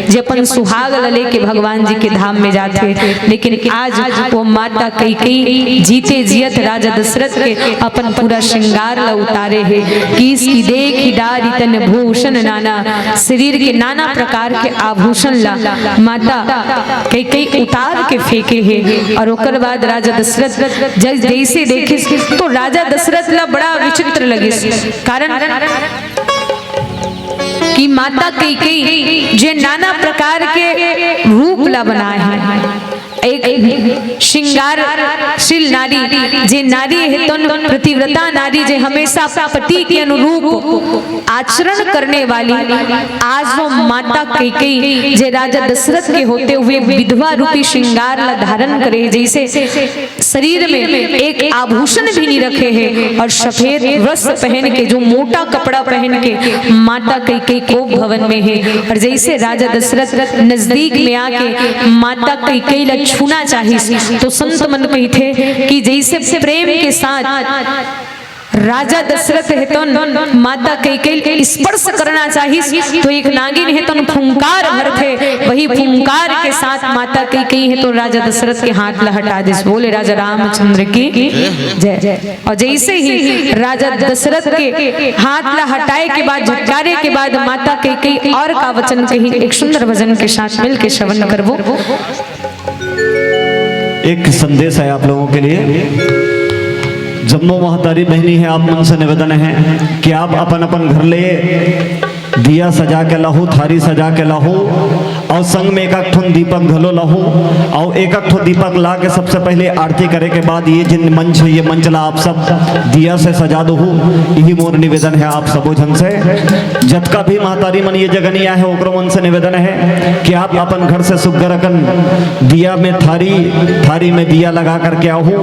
जे अपन सुहाग ला लेके भगवान जी के धाम में जाते। लेकिन आज वो माता कैकेयी जीते जियत राजा दशरथ के अपन पूरा श्रृंगार ला उतारे है कि इसकी देखी डारी तन भूषण नाना, शरीर के नाना प्रकार के आभूषण ला माता कैकेयी उतार के फेंके है। और ओकर बाद राजा दशरथ जैसे देखे तो राजा दशरथ ला बड़ा विचित्र लगे, कारण कि माता कैकेयी जे नाना प्रकार के रूप ला बनाए हैं। एक श्रृंगारशील नारी जे नारी है तो प्रतिव्रता नारी जे हमेशा पति के अनुरूप आचरण करने वाली, आज वो माता कैकेयी जे राजा दशरथ के होते हुए विधवा रूपी श्रृंगार ला धारण करे, जैसे शरीर में एक आभूषण भी नहीं रखे हैं और सफेद वस्त्र पहन के, जो मोटा कपड़ा पहन के माता कैकेयी को भवन में है। और जैसे राजा दशरथ नजदीक में आके माता कैकेयी ला छूना चाहिए तो संत मन कहते कि जैसे प्रेम के साथ राजा दशरथ है तो माता कैकेयी स्पर्श करना चाहिए, तो एक नागिन है तो फुंकार भरते, वही फुंकार के साथ माता कैकेयी है तो राजा दशरथ के हाथ ला हटा दे। बोले राजा रामचंद्र की जय। और जैसे ही राजा दशरथ के हाथ ला हटाए के बाद, झटकारे के बाद माता कैकेयी और का वचन कही, एक सुंदर भजन के साथ मिल के श्रवण करवो। एक संदेश है आप लोगों के लिए। जम्मो महतारी बहनी है, आप मन से निवेदन है कि आप अपन अपन घर ले दिया सजा के लाहू, थारी सजा के लाहू, और संग में एक ठुन दीपक धलो लाहू, और एक ठो दीपक ला के सबसे पहले आरती करे के बाद ये जिन मंच है, ये मंच ला आप सब दिया से सजा दो। यही मोर निवेदन है आप सबो जन से, जतका भी महतारी मन ये जगनिया है ओकरो मन से निवेदन है कि आप अपन घर से सुग्गर अकन दिया में थारी में दिया लगा करके आहू,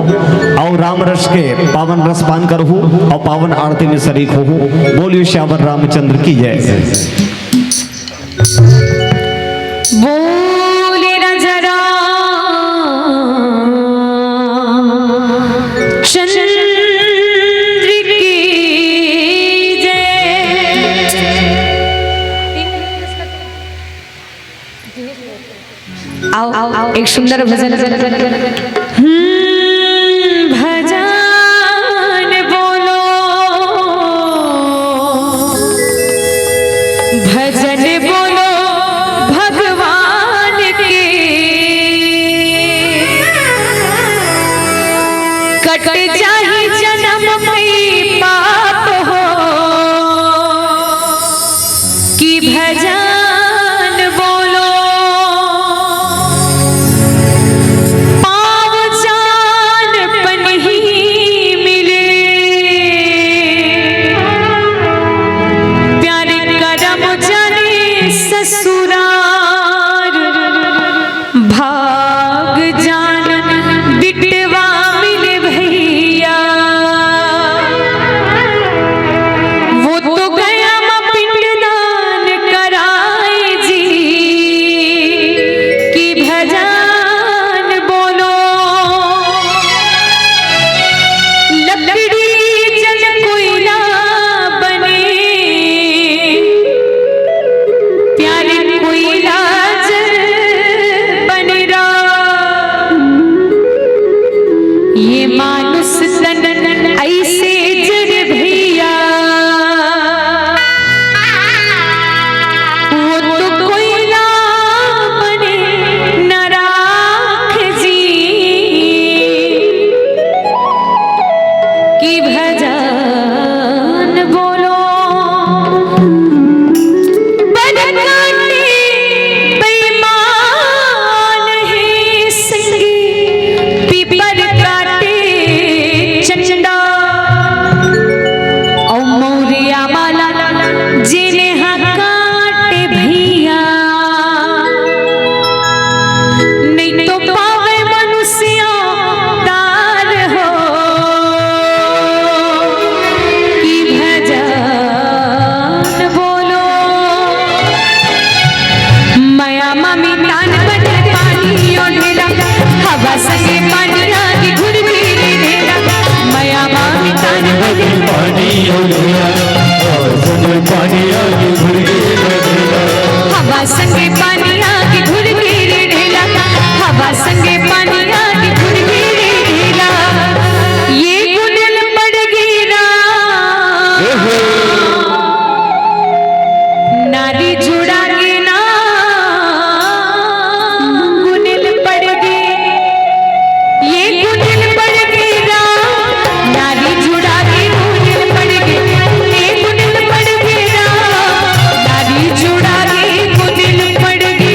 और राम रस के पावन रस पान करहू, और पावन आरती में शरीक हो। बोलिए श्यावर रामचंद्र की जय। बोले राजा राम चंद्र आओ आओ एक सुंदर भजन भजन बोलो भजन बोलो भगवान के कट जाए जन्म में पाप हो कि भजन बोलो पाव जान पन ही मिले प्यारे करम जाने ससुरार भाग जान बिटवा मिले भैया वो तो गया पिंडदान कराए जी कि भजन बोलो लकड़ी जल कोयला बने प्यारे कोयला जल बने ये मानुष तन ऐसे जड़ भैया वो तो कोयला बने न राख जी कि भजन बोलो बन काटे बेईमान है संगी पीपर काटे चंडा औ मौरिया माला जिने काटे भैया नहीं तो पावे मनुष्य तार हो कि भजन बोलो माया मामी तान बने पानी ओढ़ेला हवा संगे पानी आगे घुर फिरे ढेला माया मामी तान बने पानी ओढ़िया समय पानी आगे घुर गया हवा संगे पानी आगे घुर फिरे ढेला हवा संगे पानी आगे घुर फिरे ढेला ये गुनल पड़ गिरा नारी जुड़ा के ना गुनल पड़ गई ये गुनल पड़ गिरा नारी जुड़ा के गुनल पड़ गई ये गुनल पड़ गिरा नारी जुड़ा के गुनल पड़ गई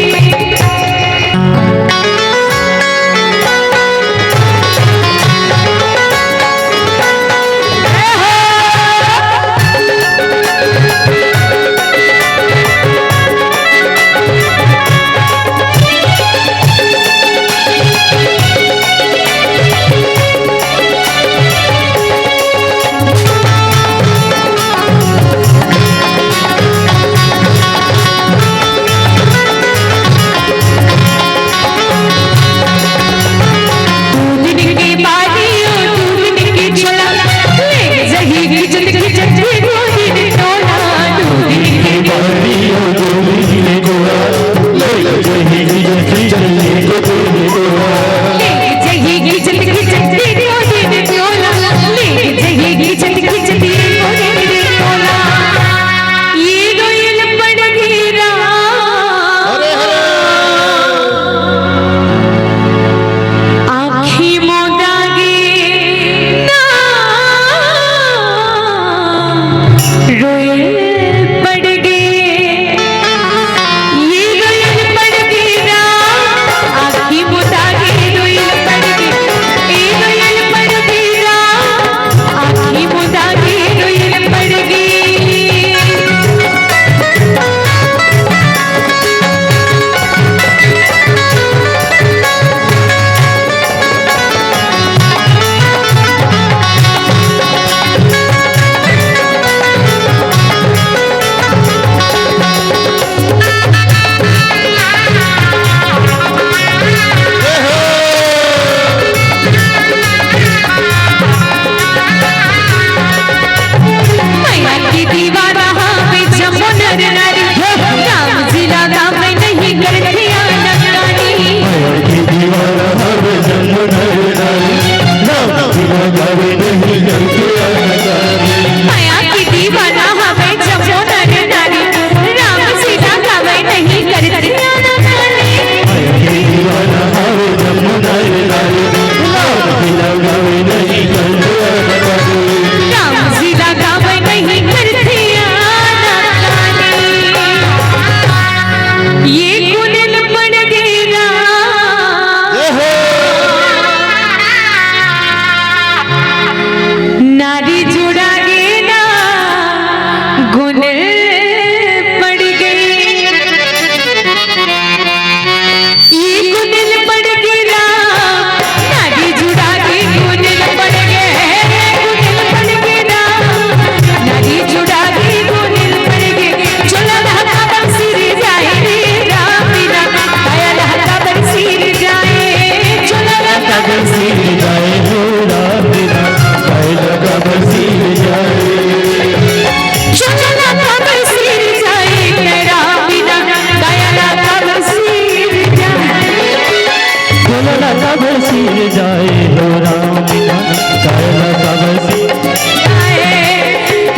सिर जाए हो राम बिना कायला कब सिर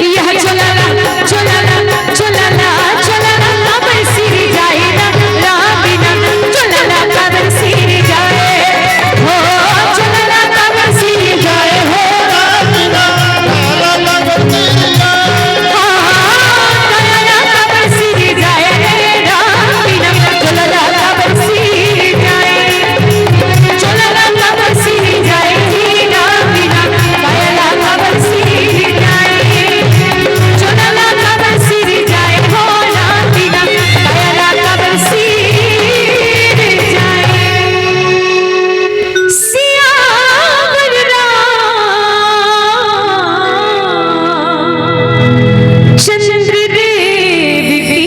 यह चुलाना चुलाना चुलाना चुलाना कब सिर जाए ना राम बिना चुलाना कब सिर जाए हो चुलाना कब सिर जाए हो राम बिना चुलाना कब सिर जाए राम बिना चुलाना कब सिर जाए चुलाना कब सिर जाए राम बिना कायला कब सिर जाए चुलाना कब सिर जाए हो राम बिना कायला कब सिर जाए सियावर राम चंद्र देव की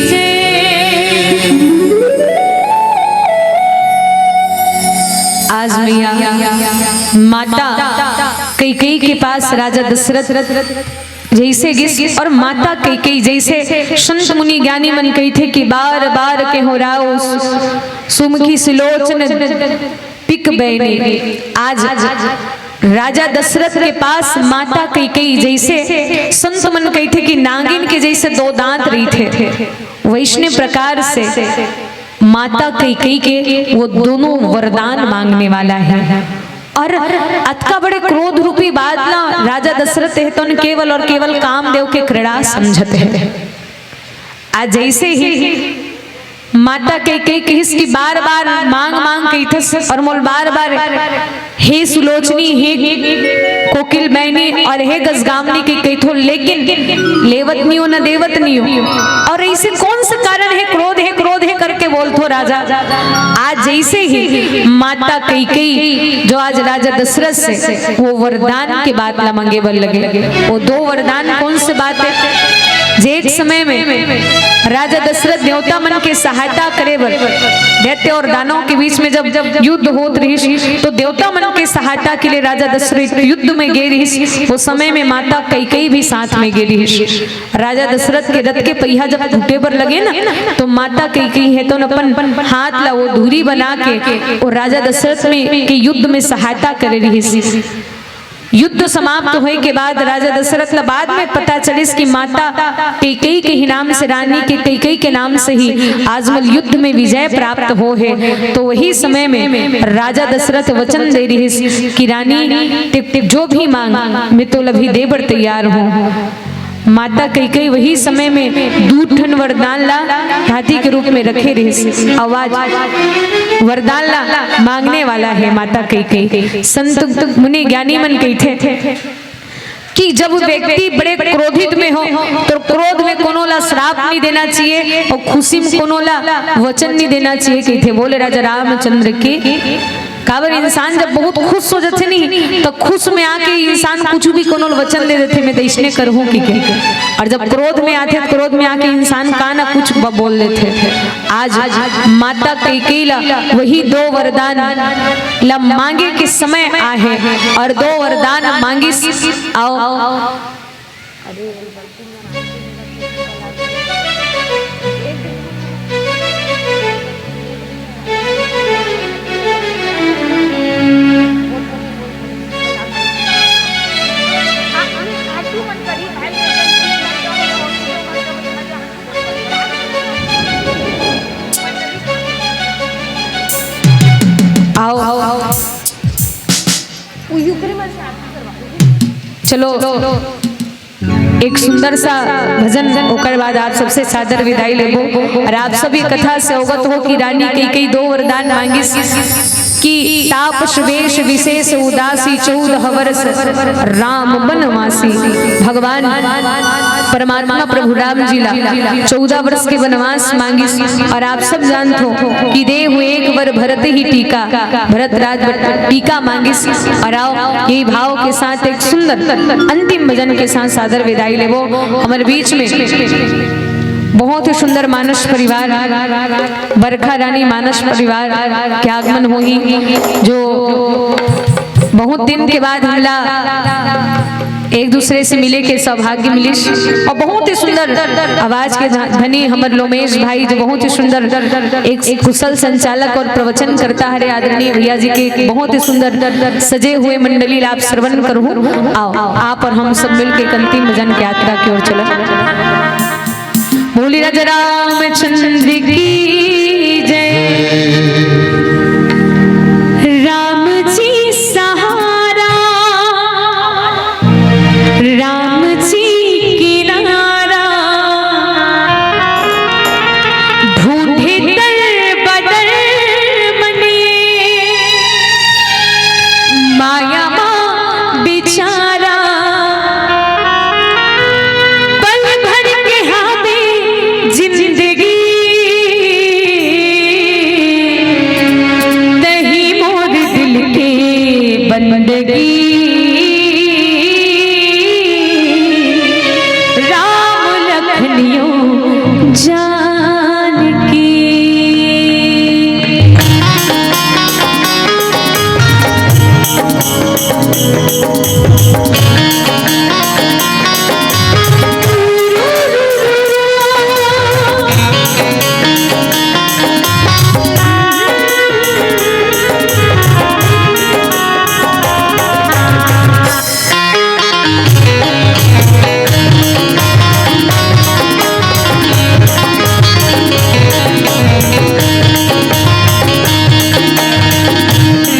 जय। आज मैं माता कैकेयी के पास राजा दशरथ जैसे गिस और माता कैकेयी जैसे संत मुनि ज्ञानी मन कही थे कि बार बार के हो राओ सुमुखी सुलोचन पिक बैनी। आज राजा दशरथ के पास माता कैकेयी जैसे संत मन कही थे कि नागिन के जैसे दो दांत रही थे, वैष्णव प्रकार से माता कैकेयी के वो दोनों वरदान मांगने वाला है। और अतका बड़े क्रोध रूपी बादला राजा दशरथ है तो केवल और केवल कामदेव के क्रीड़ा समझते हैं। आज जैसे ही माता कैकेयी की बार बार मांग मांग कही थे और मोल बार बार हे सुलोचनी हे कोकिल बैनी और हे गजगामनी की कही थो, लेकिन लेवत नहीं हो न देवत नहीं हो। और ऐसे कौन सा कारण है क्रोध है करके बोल थो राजा। आज जैसे ही माता कैकेयी जो आज राजा दशरथ से वो वरदान के बात ला मंगे बल लगे। वो दो वरदान कौन से बात है जे एक समय में राजा दशरथ देवता मन के सहायता करे बर दैत्य और दानव के बीच में जब युद्ध होत रही तो देवता मन के सहायता के लिए राजा दशरथ युद्ध में गे रही। वो समय में माता कैकेयी भी साथ में गे रही। राजा दशरथ के रथ के पहिया जब टूटे पर लगे ना तो माता कैकेयी है तो अपन हाथ ला वो दूरी बना के और राजा दशरथ में के युद्ध में सहायता करे रही। युद्ध समाप्त होने के बाद राजा दशरथ ला बाद में पता चलिस कि माता कैकेयी के ही नाम से रानी के कैकेयी के नाम से ही आजमल युद्ध में विजय प्राप्त हो है। तो वही समय में राजा दशरथ वचन दे रही कि रानी जो भी मांग मैं तो लभी देबर तैयार हूँ। माता कैकेयी वही समय में दूठन वरदान ला हाथी के रूप में रखे रही। आवाज वरदान ला मांगने वाला है माता कैकेयी। संत मुनि ज्ञानी मन कही थे कि जब व्यक्ति बड़े क्रोधित में हो तो क्रोध में कोनो ला श्राप नहीं देना चाहिए और खुशी में कोनो ला वचन नहीं देना चाहिए। कही थे बोले राजा रामचंद्र के काबर इंसान जब बहुत खुश हो जाते नहीं तो खुश में आके इंसान कुछ भी कोनो वचन दे देते मैं तो इसने करहूं कि क्या। और जब क्रोध में आते क्रोध में आके इंसान का ना कुछ बोल देते थे। आज माता कैकेयी ला वही दो वरदान ला मांगे के समय आहे और दो वरदान मांगी आओ। आओ चलो एक सुंदर सा भजन होकर बाद आप सबसे सादर विदाई लेबो। और आप सभी कथा से अवगत हो कि रानी कैकेयी दो वरदान मांगी कि तापस वेश विशेष उदासी 14 वर्ष राम बनवासी। भगवान परमात्मा प्रभु राम जी ला 14 वर्ष के वनवास मांगी। और आप सब जानते हो कि दे हुए एक वर भरत ही टीका भरत राज टीका मांगी। और आओ यही भाव के साथ एक सुंदर अंतिम भजन के साथ सादर विदाई लेबो। हमारे बीच में बहुत ही सुंदर मानस परिवार बरखा रानी मानस परिवार के आगमन होगी जो बहुत दिन के बाद हमला एक दूसरे से मिले के सौभाग्य मिलिस और बहुत ही सुंदर आवाज के धनी हमर लोमेश भाई जो बहुत ही सुंदर एक कुशल संचालक और प्रवचन करता है आदरणीय भैया जी के बहुत ही सुंदर सजे हुए मंडली आप श्रवण करूँ। आओ आप और हम सब मिलके अंतिम भजन की यात्रा की ओर चलो। बोली राजा रामचंद्र की जय। राम जी सहारा राम जी किनारा ढूंढे दर बदर मने माया माँ बिचारा पल भर के हावे जिंदगी नहीं मोर दिल के बंदगी राम लखनियो जानकी।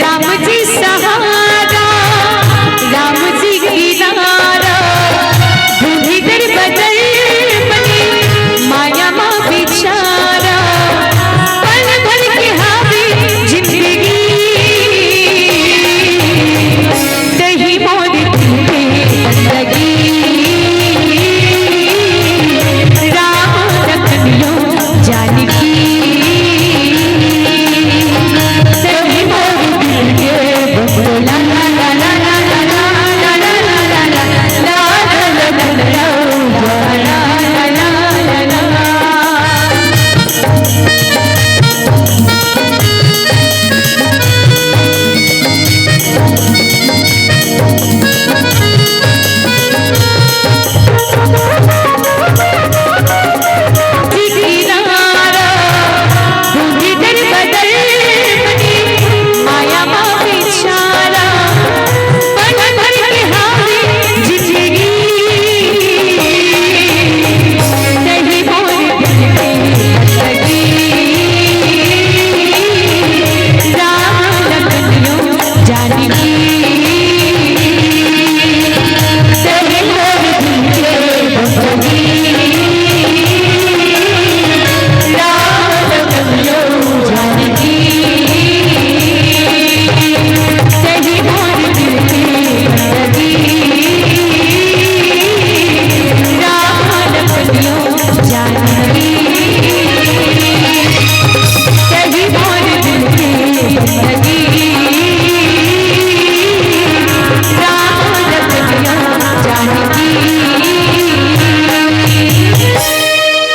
राम जी सहारा राम जी किनारा ढूंढी दर बदर मने माया माँ बिचारा पल भर के हावे जिंदगी नहीं मोर दिल के बंदगी राम लखनियो जानकी।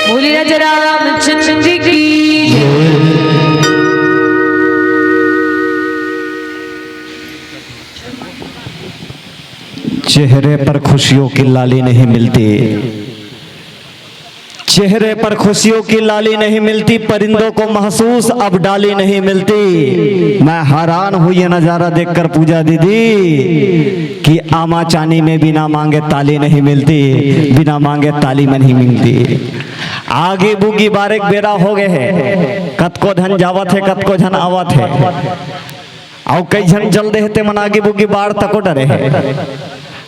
बोली राजा रामचंद्र की चेहरे पर खुशियों की लाली नहीं मिलती, चेहरे पर खुशियों की लाली नहीं मिलती, परिंदों को महसूस अब डाली नहीं मिलती। मैं हैरान हुई ये नजारा देखकर पूजा दीदी कि आमा चानी में बिना मांगे ताली नहीं मिलती, बिना मांगे ताली में नहीं मिलती। आगे बुगी बारेक बेरा हो गए है, कत को धन जावत है कत को धन आवत है, और कई झन जल देते मन आगे बुगी बाढ़ तको डरे है।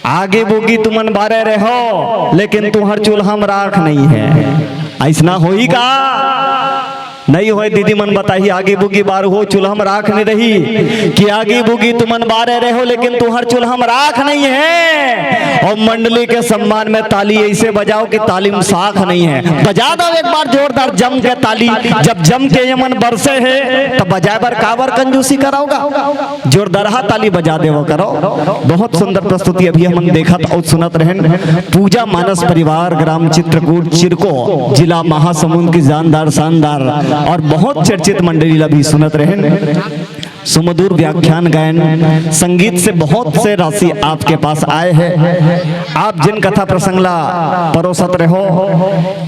आगे बुगी तुमन बारे रहो लेकिन तुहर चूल्हा में राख नहीं है, ऐसा होई का नहीं होए दीदी मन बताही। आगे बुगी बार हो चूल्हा में राख नहीं रही कि आगे बुगी तुमन बारे रहो लेकिन तुहर चूल्हा में राख नहीं है। और मंडली के सम्मान में ताली ऐसे बजाओ कि ताली में साख नहीं है। बजा दो एक बार जोरदार जम के ताली, जब जम के यमन बरसे है तब बजाए बार काबर कंजूसी कराओगा, जोरदार ताली बजा दे वो करो। बहुत सुंदर प्रस्तुति अभी हम देखत और सुनत रहन। पूजा मानस परिवार ग्राम चित्रकूट चिरको जिला महासमुंद की जानदार शानदार और बहुत चर्चित मंडली अभी सुनत रहन। सुमधुर व्याख्यान गायन संगीत से बहुत से राशि आपके पास आए हैं। आप जिन कथा प्रसंगला परोसत रहो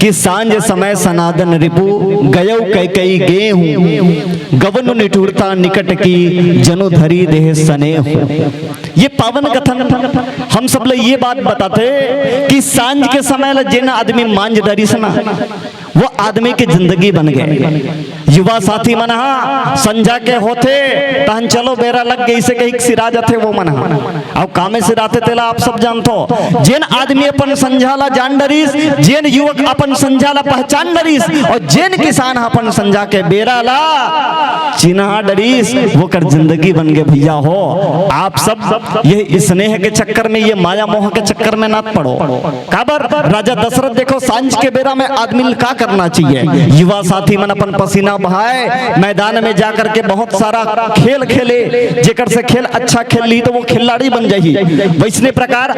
कि सांझ समय सनातन रिपु गयो कई गे हूँ गवन निठुरता निकट की जनु धरी देह सने हूँ। ये पावन कथन हम सब ले ये बात बताते कि सांझ के समय जिन आदमी मांझ डरी सना वो आदमी की जिंदगी बन गए। युवा साथी मन संझा के होते तहन चलो बेरा लग गई से कहीं सिरा जाते वो मन अब कामे सिराते तेला आप सब जानतो। जिन आदमी अपन संझाला जान डरीस, जिन युवक अपन संझाला पहचान डरीस और जिन किसान अपन संझा के बेरा ला चिन्हा डरीस वो कर जिंदगी बन गए। भैया हो आप सब ये स्नेह के चक्कर में ये माया मोह के चक्कर में ना पड़ो। काबर राजा दशरथ देखो सांझ के बेरा में आदमी का करना चाहिए। युवा साथी मन अपन पसीना बहाए मैदान में जाकर के बहुत सारा खेल खेले, जेकर से खेल अच्छा खेल ली तो वो खिलाड़ी बन जाही। वैसने प्रकार